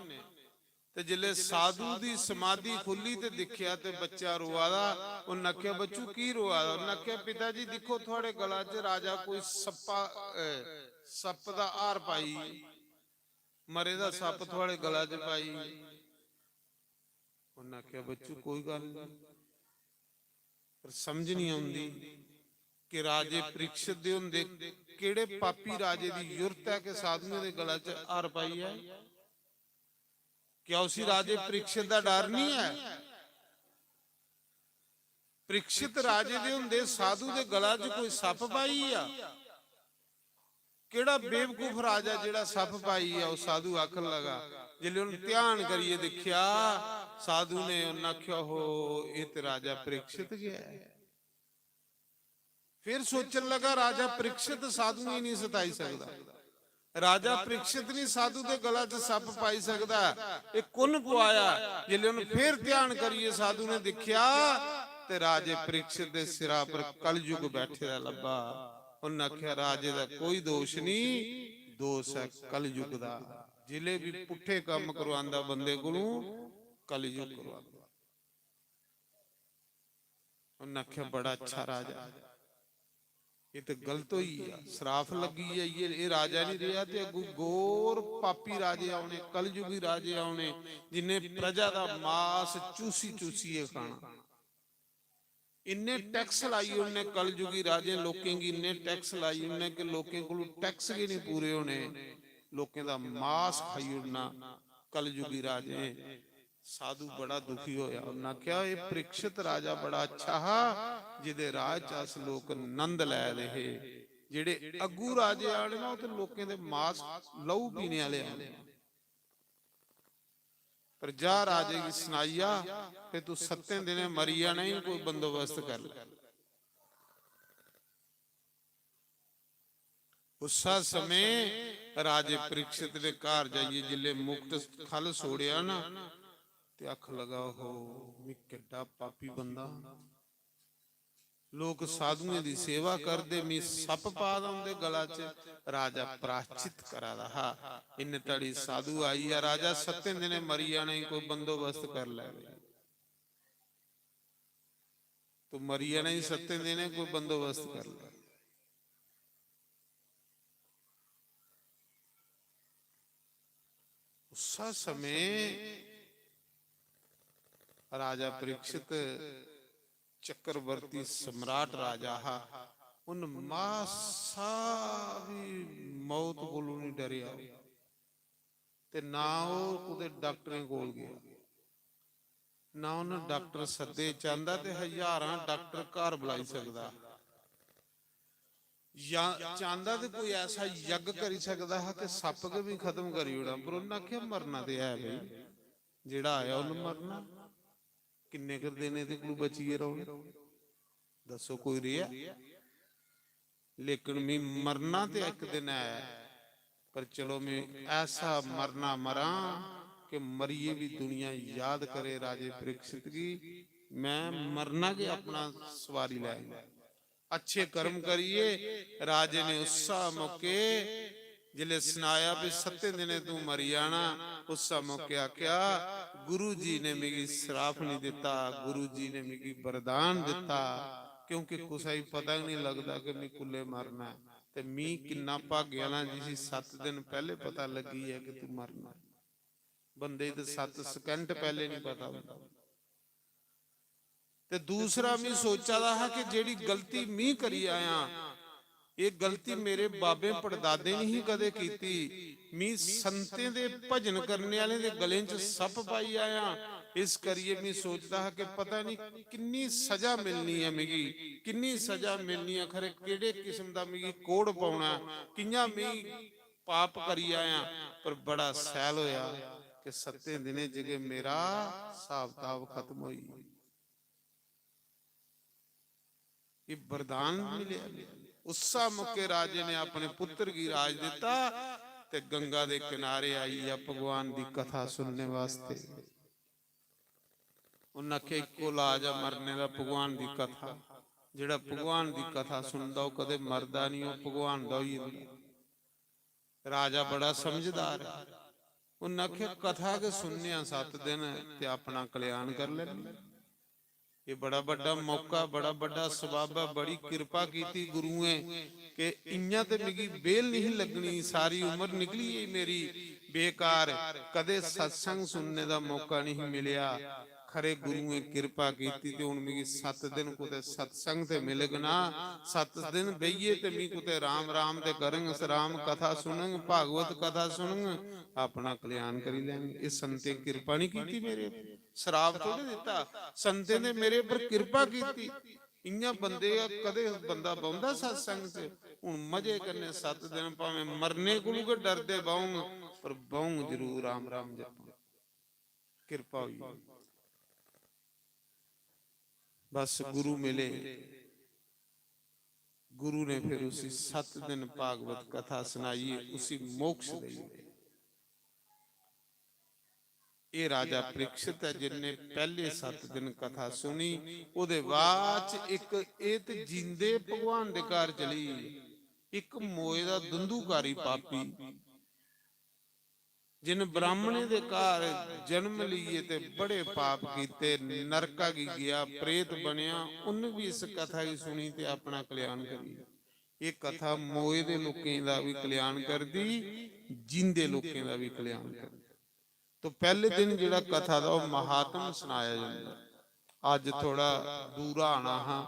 ते जिले साधु दी समाधि खुली ते दिखिया ते बच्चा रोआदा। उन्हें आख्या बच्चू की रोआदा? उन्हें आख्या पिताजी देखो थोड़े गला च राजा कोई सप दा हार पाई, मरे दा सप थोड़े गला च पाई। उन्हें आख्या बच्चू कोई गल नहीं, पर समझ नहीं आउंदी कि राजे परीक्षित दे हुंदे किहड़े पापी राजे दी युरत है कि साधुओं दे गला च हार पाई है। क्या उसी राजे परीक्षित का डर नहीं है? परीक्षित राजे दे हुंदे साधु दे गला च कोई सप पाई आ? केड़ा बेवकूफ राजा जेड़ा सप पाई आ? उस साधु आखन लगा, जिले उन्हें ध्यान करिए देखिया साधु ने उन्हें आख्या हो ये ते राजा परीक्षित गया है। फिर सोचन लगा राजा परीक्षित साधु ही नहीं सताई सकता, राजा परीक्षित नहीं साधु के गला च सप पाई सकता, एक कुन पवाया। जिले उन्हें फिर ध्यान करिए साधु ने देखिया ਤੇ ਰਾਜੇ ਪ੍ਰੀਖਿਤ ਦੇ ਸਿਰਾਂ ਪਰ ਕਲਯੁਗ ਬੈਠਿਆ ਲੱਭਾ। ਉਹਨਾਂ ਆਖਿਆ ਰਾਜੇ ਦਾ ਕੋਈ ਦੋਸ਼ ਨਹੀਂ, ਦੋਸ਼ ਹੈ ਕਲਯੁਗ ਦਾ। ਜ਼ਿਲ੍ਹੇ ਵੀ ਪੁੱਠੇ ਕੰਮ ਕਰਵਾਉਂਦਾ ਬੰਦੇ ਕੋਲੋਂ, ਕਲਯੁਗ ਕਰਵਾਉਂਦਾ। ਉਹਨਾਂ ਆਖਿਆ ਬੜਾ ਅੱਛਾ ਰਾਜਾ, ਇਹ ਤੇ ਗਲਤ ਹੋਈ ਆ, ਸਰਾਫ ਲੱਗੀ ਆ, ਇਹ ਰਾਜਾ ਨਹੀਂ ਰਿਹਾ ਤੇ ਅੱਗੋਂ ਗੌਰ ਪਾਪੀ ਰਾਜੇ ਆਉਣੇ, ਕਲਯੁਗੀ ਰਾਜੇ ਆਉਣੇ, ਜਿਨੇ ਪ੍ਰਜਾ ਦਾ ਮਾਸ ਚੂਸੀ ਚੂਸੀਏ ਖਾਣਾ। इन्ने टैक्स लाई उन्हें कलयुगी राजे लोकें की, इन्ने टैक्स लाई उन्हें कि लोकें को टैक्स भी नहीं पूरे होने, लोकें दा मास खाई उड़ना कलयुगी राजे। साधु बड़ा दुखी होया, उन्हें क्या ये परीक्षित राजा बड़ा अच्छा हा जिदे राज च अस लोक नंद लै रहे। जेड़े अगू राजे आने ना तो लोकें दे मास लहू पीने वाले आने। पर जा राजे की सुनाइया कि तू 7 दिन मरिया नहीं, कोई बंदोबस्त कर ले। उस समय राजे परीक्षित ने घर जाइए जिले मुक्त खल सोड़िया ना ते अख लगा हो मैं किड्डा पापी बंदा। लोग साधुओं की सेवा करते, मैं सप पा दे गला च, राजा प्राश्चित करा रहा। इन तड़ी साधु आई है, राजा 7 दिन मरिया नहीं, कोई बंदोबस्त कर ले। तो मरिया नहीं 7 दिन, कोई बंदोबस्त कर ले। उस समय राजा परीक्षित चक्रवर्ती सम्राट राजा हा, उन मासा भी मौत कोलों नहीं डरिया ते ना वो डॉक्टर कोल गया, ना उन्हें डॉक्टर सदे। चाहता ते 1000 डॉक्टर घर बुलाई सकदा, या चाहता ते कोई ऐसा यज्ञ करी सकदा है कि सप के भी खत्म करी उड़ा। पर उन्हें आख्या मरना ते है भाई, जेड़ा आया उन्हें मरना। किन्ने कर देने ते कोई बचिए रहो, दसो कोई रिया। लेकिन मैं मरना ते एक दिन है, पर चलो मैं ऐसा मरना मरा कि मरिए भी दुनिया याद करे राजे परीक्षित की। मैं मरना के अपना सवारी लाएगा, अच्छे कर्म करिए। राजे ने उस मौके जिले सुनाया भी 7 दिन तू मरी जाना, उस मौके आख्या गुरु जी ने मेरी श्राप नहीं दिता, गुरु जी ने मेरी वरदान दिता। क्योंकि कुछ ही पता ही नहीं लगता कि मैं कुल्ले मरना है, ते मी किन्ना भाग्य वाला जिसी 7 दिन पहले पता लगी है कि तू मरना। बंदे तो 7 सेकंड पहले नहीं पता होता। ते दूसरा मैं सोचा था कि जेड़ी गलती मैं करी आया, ये गलती मेरे बाबे पड़दादे ने ही कदे कीती। मैं संतें दे भजन करने वाले दे गले च सप पाई आया। इस करिए मैं सोचता है कि पता नहीं किन्नी सजा मिलनी है, मिगी किन्नी सजा मिलनी है, खरे केड़े किस्म दा मिगी कोड़ पाउणा, कियां मैं पाप करी आया। पर बड़ा सैल होया कि 7 दिने जगह मेरा हिसाब किताब खत्म होई। ये वरदान मिले। उस मौके राजे ने अपने पुत्र की राज दिता ते गंगा दे किनारे आई है भगवान की कथा सुनने वास्ते। उन्हें आख्या इको लाज है मरने का, भगवान की कथा। जिहड़ा भगवान की कथा सुनदा वो कदे मरदा नहीं, वो भगवान दा ही हुंदा। राजा बड़ा समझदार है, उन्हें आख्या कथा के सुनने 7 दिन ते अपना कल्याण कर लेना। ये बड़ा बड़ा मौका, बड़ा बड़ा सबब है, बड़ी कृपा की गुरुए के इयां ते मिगी बेल नहीं लगनी। सारी उम्र निकली है मेरी बेकार, कदे सत्संग सुनने का मौका नहीं मिलिया। खरे गुरुए कृपा की ते हुण मिगी 7 दिन कुते सत्संग ते मिल गना। 7 दिन बहिए ते मी कुते राम राम ते करंग, राम कथा सुनंग, भागवत कथा सुनंग, अपना कल्याण करी लेंगे। इस संते कृपा नहीं की मेरे, शराब थोड़े दिता, संते ने मेरे पर कृपा की। इयां बंदे कदे बंदा बहुंदा सत्संग से। हुण मजे करने 7 दिन, भावें मरने कोलों के डरदे बहुंग, पर बहुंग जरूर राम राम जप। कृपा हुई बस गुरु मिले। गुरु ने फिर उसी 7 दिन भागवत कथा सुनाई, उसी मोक्ष दी। ਇਹ ਰਾਜਾ ਪ੍ਰੀਖਿਤ ਹੈ, ਜਿਨਨੇ ਪਹਿਲੇ 7 ਦਿਨ ਕਥਾ ਸੁਣੀ। ਉਹਦੇ ਬਾਅਦ ਚ ਇੱਕ ਇਹ ਤੇ ਜਿੰਦੇ ਭਗਵਾਨ ਦੇ ਘਰ ਚਲੀ, ਇੱਕ ਮੋਏ ਦਾ ਦੰਦੂਕਾਰੀ ਪਾਪੀ ਜਿਨ ਬ੍ਰਾਹਮਣੇ ਦੇ ਘਰ ਜਨਮ ਲਈਏ ਤੇ ਬੜੇ ਪਾਪ ਕੀਤੇ, ਨਰਕਾ ਕੀ ਗਿਆ, ਪ੍ਰੇਤ ਬਣਿਆ, ਉਹਨੇ ਵੀ ਇਸ ਕਥਾ ਹੀ ਸੁਣੀ ਤੇ ਆਪਣਾ ਕਲਿਆਣ ਕਰੀ। ਇਹ ਕਥਾ ਮੋਏ ਦੇ ਲੋਕਾਂ ਦਾ ਵੀ ਕਲਿਆਣ ਕਰਦੀ, ਜਿੰਦੇ ਲੋਕਾਂ ਦਾ ਵੀ ਕਲਿਆਣ ਕਰਦੀ। ਤੋਂ ਪਹਿਲੇ ਦਿਨ ਜਿਹੜਾ ਕਥਾ ਦਾ ਉਹ ਮਹਾਤਮ ਸੁਣਾਇਆ ਜਾਂਦਾ। ਅੱਜ ਥੋੜਾ ਦੂਰਾ ਆਣਾ ਹਾਂ,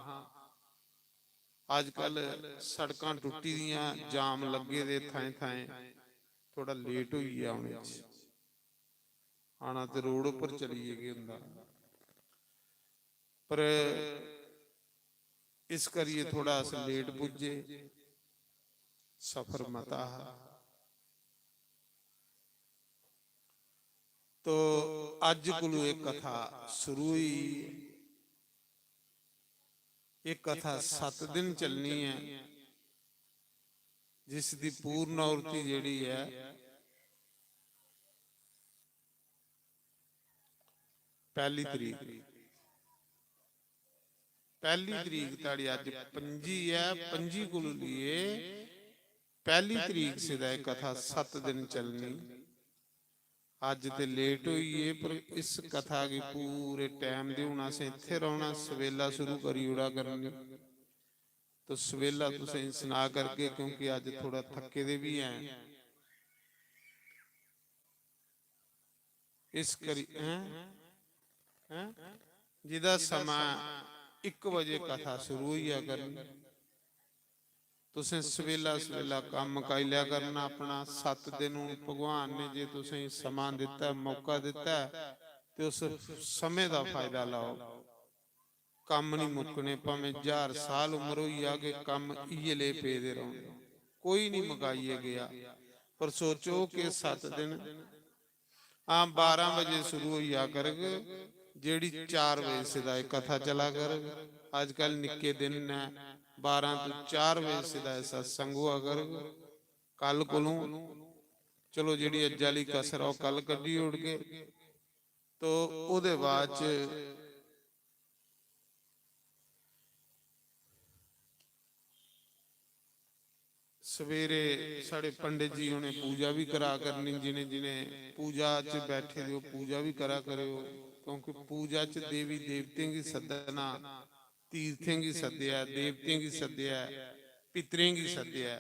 ਅੱਜ ਕੱਲ ਸੜਕਾਂ ਟੁੱਟੀ ਦੀਆਂ, ਜਾਮ ਲੱਗੇ ਦੇ ਥਾਂ ਥਾਂ, ਥੋੜਾ ਲੇਟ ਹੋਈ ਆਉਣੇ ਚ, ਆਣਾ ਤੇ ਰੋਡ ਉੱਪਰ ਚਲੀਏ ਗਏ ਹੁੰਦਾ, ਪਰ ਇਸ ਕਰੀਏ ਥੋੜਾ ਅਸ ਲੇਟ ਪੁੱਜੇ, ਸਫਰ ਮਤਾ। तो अज कोलू एक कथा शुरू हुई। ये कथा 7 दिन चलनी है, जिस दी पूर्ण औरती जेड़ी है पहली तरीक ताड़ी अज पंजी है, पंजी कोलू लिए पहली तरीक से दा कथा 7 दिन चलनी। अज तो लेट हुई है, पर इस कथा की पूरे टाइम दे होना से इत्थे रहना, सवेला शुरू करी उड़ा करनी, तो सवेला तुसें सुना करके, क्योंकि अज थोड़ा थके दे भी हैं, इस करी जिदा समा 1 बजे कथा शुरू हुई है करनी, तुसें सवेला सवेला काम मुकाई लिया करना अपना। 7 दिन भगवान ने जे तुसें समा दिता, मौका दिता, तो उस समय का फायदा लाओ। काम नहीं मुकने, भावें 1000 साल उम्र हुई आ के काम इये ले पे दे रहो, कोई नहीं मुकाइए गया। पर सोचो कि 7 दिन आम 12 बजे शुरू हुई आ कर जेड़ी 4 बजे से कथा चला कर। आजकल निक्के दिन ने 12 तो 4 बजे से सत्संग हुआ कर। कल कोलों चलो जी अज वाली कसर वो कल कड्डी उड़ के, तो उहदे बाद सवेरे साढ़े पंडित जी उन्हें पूजा भी करा करनी, जिन्हें जिन्हें पूजा च बैठे दे पूजा भी करा करो, क्योंकि पूजा च देवी देवतें की सदना, तीर्थें की सद्या, देवतें की सद्या, पितरें की सद्या।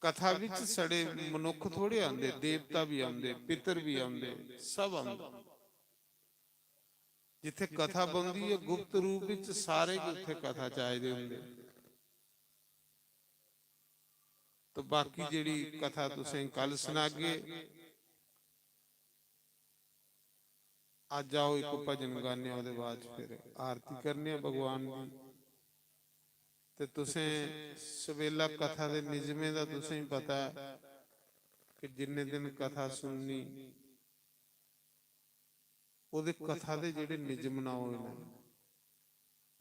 कथा विच सड़े मनुख थोड़े आंदे, देवता भी आंदे, पितर भी आंदे, सब आंदे। जिथे कथा बनदी है गुप्त रूप विच सारे उत्थे कथा चाहदे हुंदे। तो बाकी जिहड़ी कथा तुसें कल सुनागे, अज आओ एक भजन गाने, उहदे बाद फिर आरती करने भगवान की। ते तुसें सवेला कथा दे निजमे दा तुसें पता है कि जिन्ने दिन कथा सुननी, उहदे कथा दे जिहड़े निजम ना होए ने,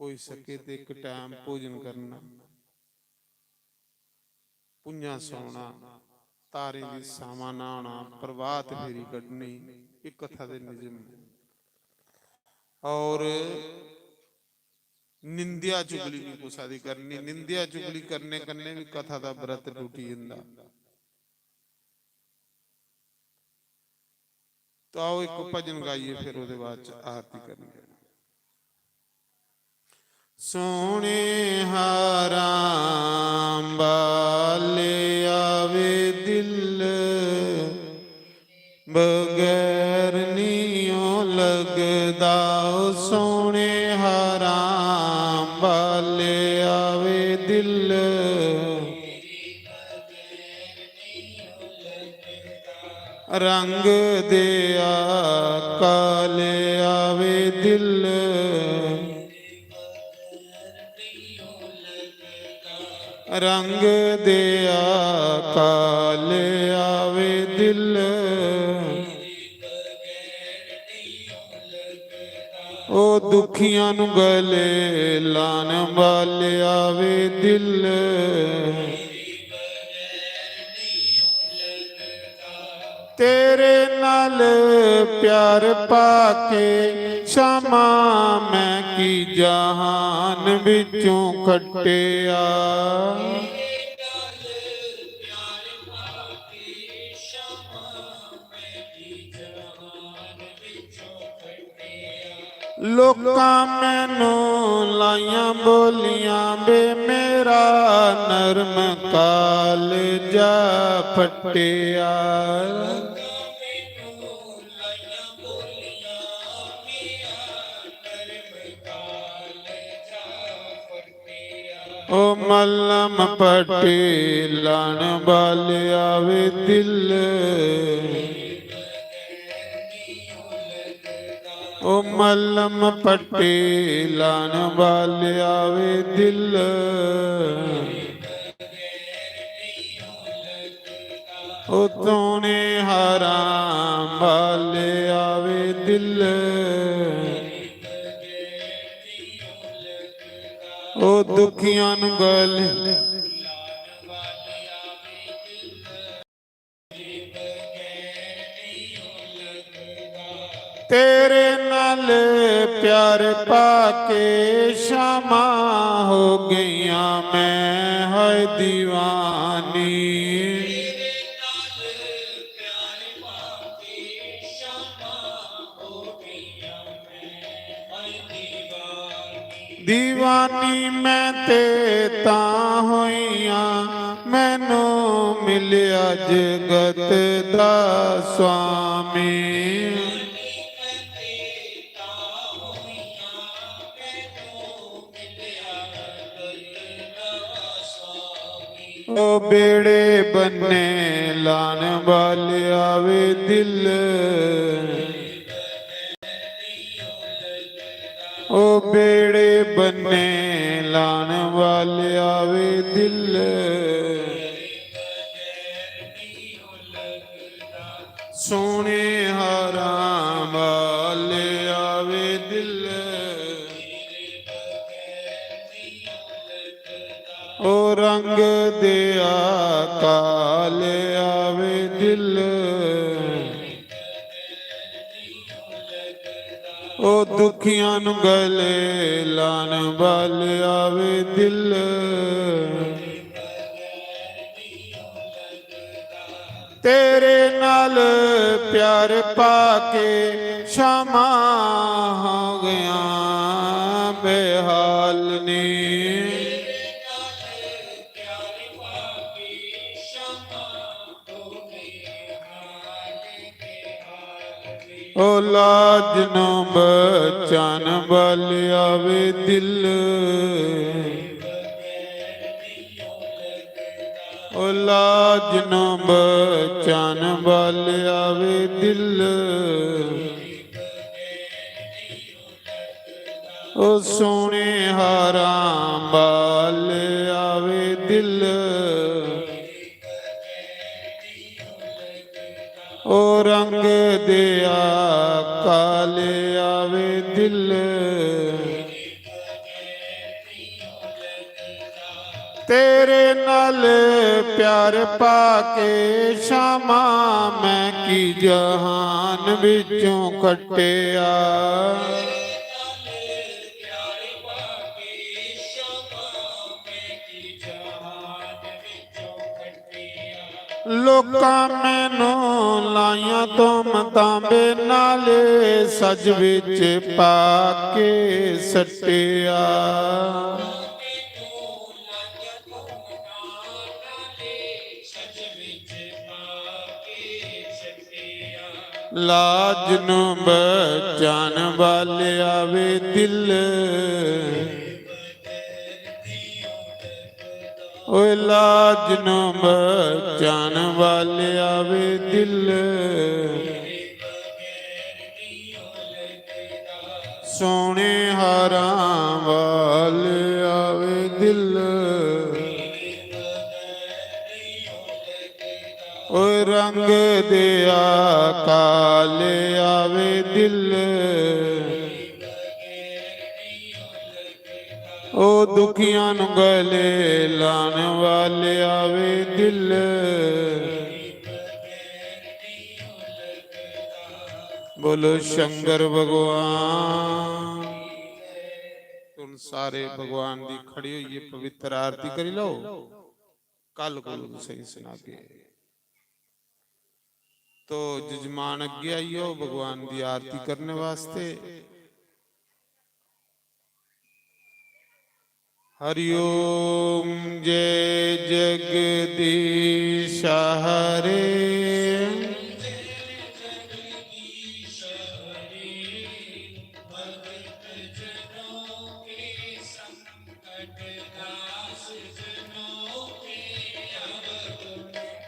होई सके ते एक टाइम भोजन करना, पुंजा सौना, तारे दी सावा नहाना, प्रभात फेरी कड्ढनी, एक कथा दे निजम। और निंदिया चुगली भी कुसा दी करनी, निंदिया चुगली करने कन्ने भी कथा दा व्रत टूटी जंदा। तो आओ एक भजन गाइए, फिर उहदे बाद आरती करेंगे। सोने हाराम बाले आवे दिल, बगैर नियो लगदा। सोने हाराम बाले आवे दिल, रंग दिया काले आवे दिल, रंग दिया काले आवे दिल। ओ दुखियां नू गले लान वाले आवे दिल, तेरे नाल ਨਾਲ ਪਿਆਰ ਪਾ ਕੇ ਸ਼ਾਮਾ ਮੈਂ ਕੀ ਜਹਾਨ ਵਿੱਚੋਂ ਖੱਟਿਆ। ਲੋਕਾਂ ਮੈਨੂੰ ਲਾਈਆਂ ਬੋਲੀਆਂ ਵੇ ਮੇਰਾ ਨਰਮ ਕਾਲਜਾ ਫਟਿਆ। ਓ ਮੱਲਮ ਪੱਟੀ ਲਾਣ ਵਾਲਿਆ ਵੇ ਦਿਲ, ਓ ਮੱਲਮ ਪੱਟੀ ਲਾਣ ਵਾਲਿਆ ਵੇ ਦਿਲ। ਓ ਤੋਣੇ ਹਰਾਮ ਵਾਲਿਆ ਵੇ ਦਿਲ, ਓ ਦੁਖੀਆਂ ਨੂੰ ਗਲੇ ਤੇਰੇ ਨਾਲ ਪਿਆਰ ਪਾ ਕੇ ਸ਼ਾਮਾ ਹੋ ਗਈਆਂ ਮੈਂ ਹੈ ਦੀਵਾਨੀ। ਦੀਵਾਨੀ ਮੈਂ ਤੇ ਤਾਂ ਹੋਈਆਂ ਮੈਨੂੰ ਮਿਲਿਆ ਜਗਤ ਦਾ ਸੁਆਮੀ। ਓ ਬੇੜੇ ਬੰਨੇ ਲਾਣ ਵਾਲਿਆ ਵੇ ਦਿਲ, ਓ ਬੇੜੇ ਬੰਨੇ ਲਾਣ ਵਾਲਿਆ ਵੇ ਦਿਲ। ਸੋਹਣੇ ਹਾਰਾਂ ਵਾਲਿਆ ਵੇ ਦਿਲ, ਓ ਰੰਗ ਦਿਆ ਕਾਲਿਆ ਵੇ ਦਿਲ, ਓ ਦੁਖੀਆਂ ਨੂੰ ਗਲੇ ਲਾਣ ਵਾਲਿਆ ਵੇ ਦਿਲ। ਤੇਰੇ ਨਾਲ ਪਿਆਰ ਪਾ ਕੇ ਸ਼ਾਮਾ ਹੋ ਗਿਆ ਬੇਹਾਲ ਨੀ। ਓ ਲਾਜ ਨੂੰ ਬਚਾਨ ਵਾਲਿਆ ਵੇ ਦਿਲ, ਓ ਲਾਜ ਨੂੰ ਬਚਾਨ ਵਾਲਿਆ ਵੇ ਦਿਲ। ਓ ਸੋਹਣੇ ਹਾਰਾਂ ਵਾਲਿਆ ਵੇ ਦਿਲ, ਓ ਰੰਗ ਦਿਆ ਕਾਲਿਆ ਵੇ ਦਿਲ। ਤੇਰੇ ਨਾਲ ਪਿਆਰ ਪਾ ਕੇ ਸ਼ਾਮਾ ਮੈਂ ਕੀ ਜਹਾਨ ਵਿੱਚੋਂ ਖੱਟਿਆ। ਲੋਕਾਂ ਮੈਨੂੰ ਲਾਈਆਂ ਤੁਮਤਾਂ ਵੇ ਨਾਲੇ ਸੱਜ ਵਿੱਚ ਪਾ ਕੇ ਸੱਟਿਆ। ਲਾਜ ਨੂੰ ਬਚਾਨ ਵਾਲਿਆ ਵੇ ਦਿਲ, ਓਏ ਲਾਜ ਨੂੰ ਬਚਾਨ ਵਾਲਿਆ ਵੇ ਦਿਲ। ਸੋਹਣੇ ਹਾਰਾਂ ਵਾਲਿਆ ਵੇ ਦਿਲ, ਓਏ ਰੰਗ ਦਿਆ ਕਾਲਿਆ ਵੇ ਦਿਲ। ਓ ਦੁਖੀਆਂ ਨੂੰ ਗਲੇ ਲਾਣ ਵਾਲਿਆ ਵੇ ਦਿਲ। बोलो शंकर भगवान। तुम सारे भगवान दी खड़ी हुई पवित्र आरती करी लो। कल को सही सुना के तो जजमान अगे आइयो भगवान दी आरती करने वास्ते। हरिओम जय जगदीश हरे।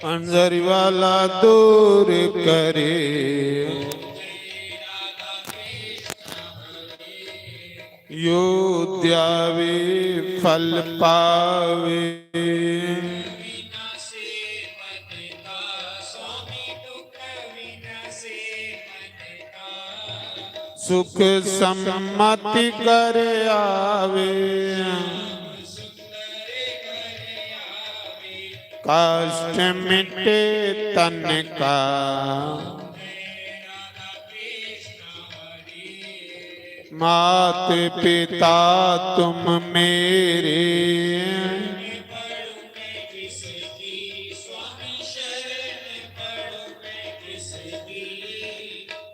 अंजरी वाला दूर करे, योद्यावे फल पावे। सुख सम्मति कर आवे, कष्ट मिटे तन का। मात पिता तुम मेरे,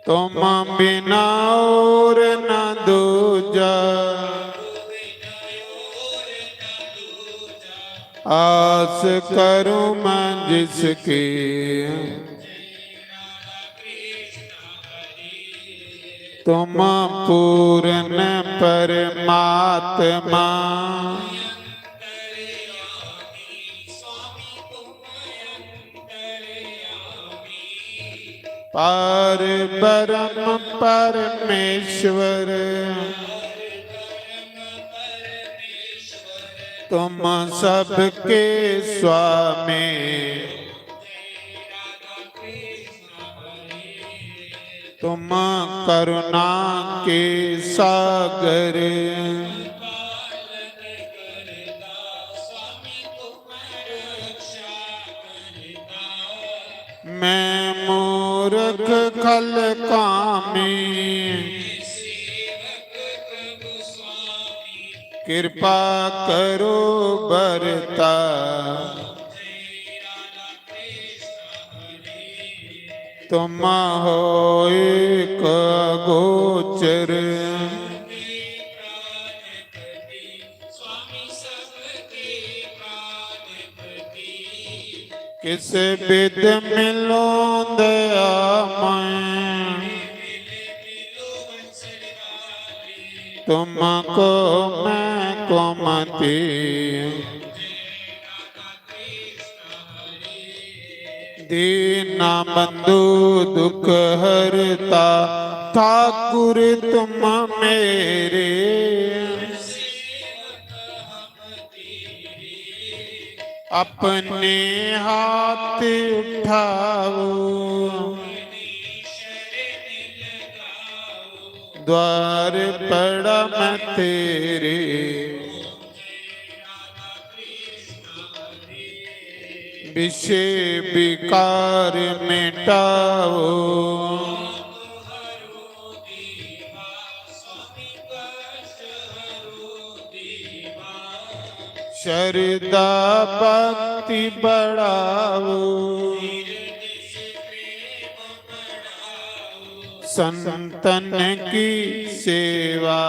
तुम बिना और न दूजा। आस करूं मैं जिसकी, तुम पूर्ण परमात्मा। पार ब्रह्म परमेश्वर, तुम सबके स्वामी। तुम करुणा के सागर, मैं मूर्ख खल कामी। कृपा करो बरता, तुम हो एक गोचर। किस विध मिलो दयामय, तुमको मैं कुमति। दीना बंधु दुख हरता, ठाकुर तुम मेरे। अपने हाथ उठाओ, द्वार पड़ा मैं तेरे। विषय विकार मिटाओ, श्रद्धा भक्ति बढ़ाओ। संतन की सेवा,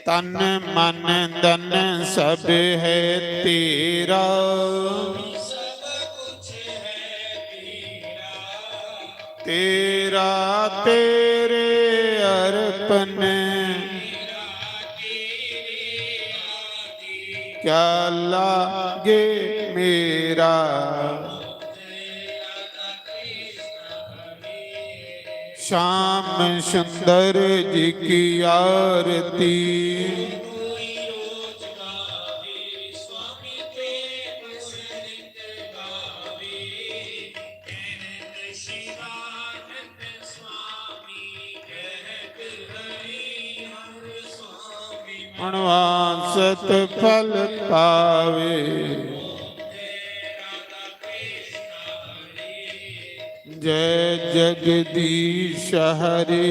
तन मन धन सब है तेरा। तेरा तेरे अर्पण, क्या लागे मेरा। श्याम सुंदर जी की आरती, अणवांसत फल पावे। जय जगदीश हरे।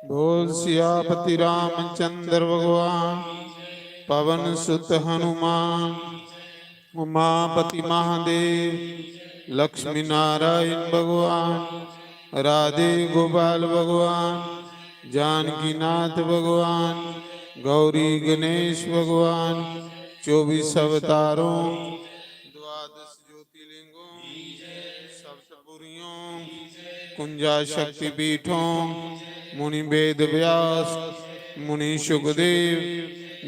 बोल सियापति रामचंद्र भगवान, पवन सुत हनुमान, उमापति महादेव, लक्ष्मी नारायण भगवान, राधे गोपाल भगवान, जानकी नाथ भगवान, गौरी गणेश भगवान, 24 अवतारों, द्वादश ज्योतिर्लिंगों, सप्तपुरियों, कुंजा शक्ति पीठों, मुनि वेद व्यास, मुनि सुखदेव,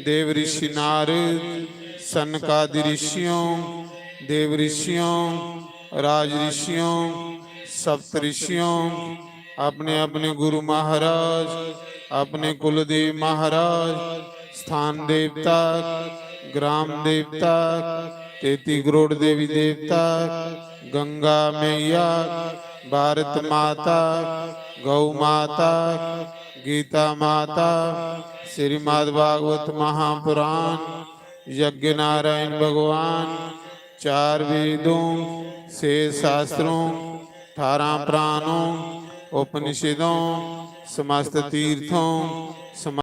देव ऋषि नारद, सनकादि ऋषियों, देव ऋषियों, राज ऋषियों, सप्त ऋषियों, अपने अपने गुरु महाराज, अपने कुलदेव महाराज, स्थान देवता, ग्राम देवता, 33 करोड़ देवी देवता, गंगा मैया, भारत माता, गौ माता, गीता माता, श्रीमद् भागवत महापुराण, यज्ञ नारायण भगवान, 4 वेदों, 6 शास्त्रों, 18 पुराणों, उपनिषदों, समस्त तीर्थों,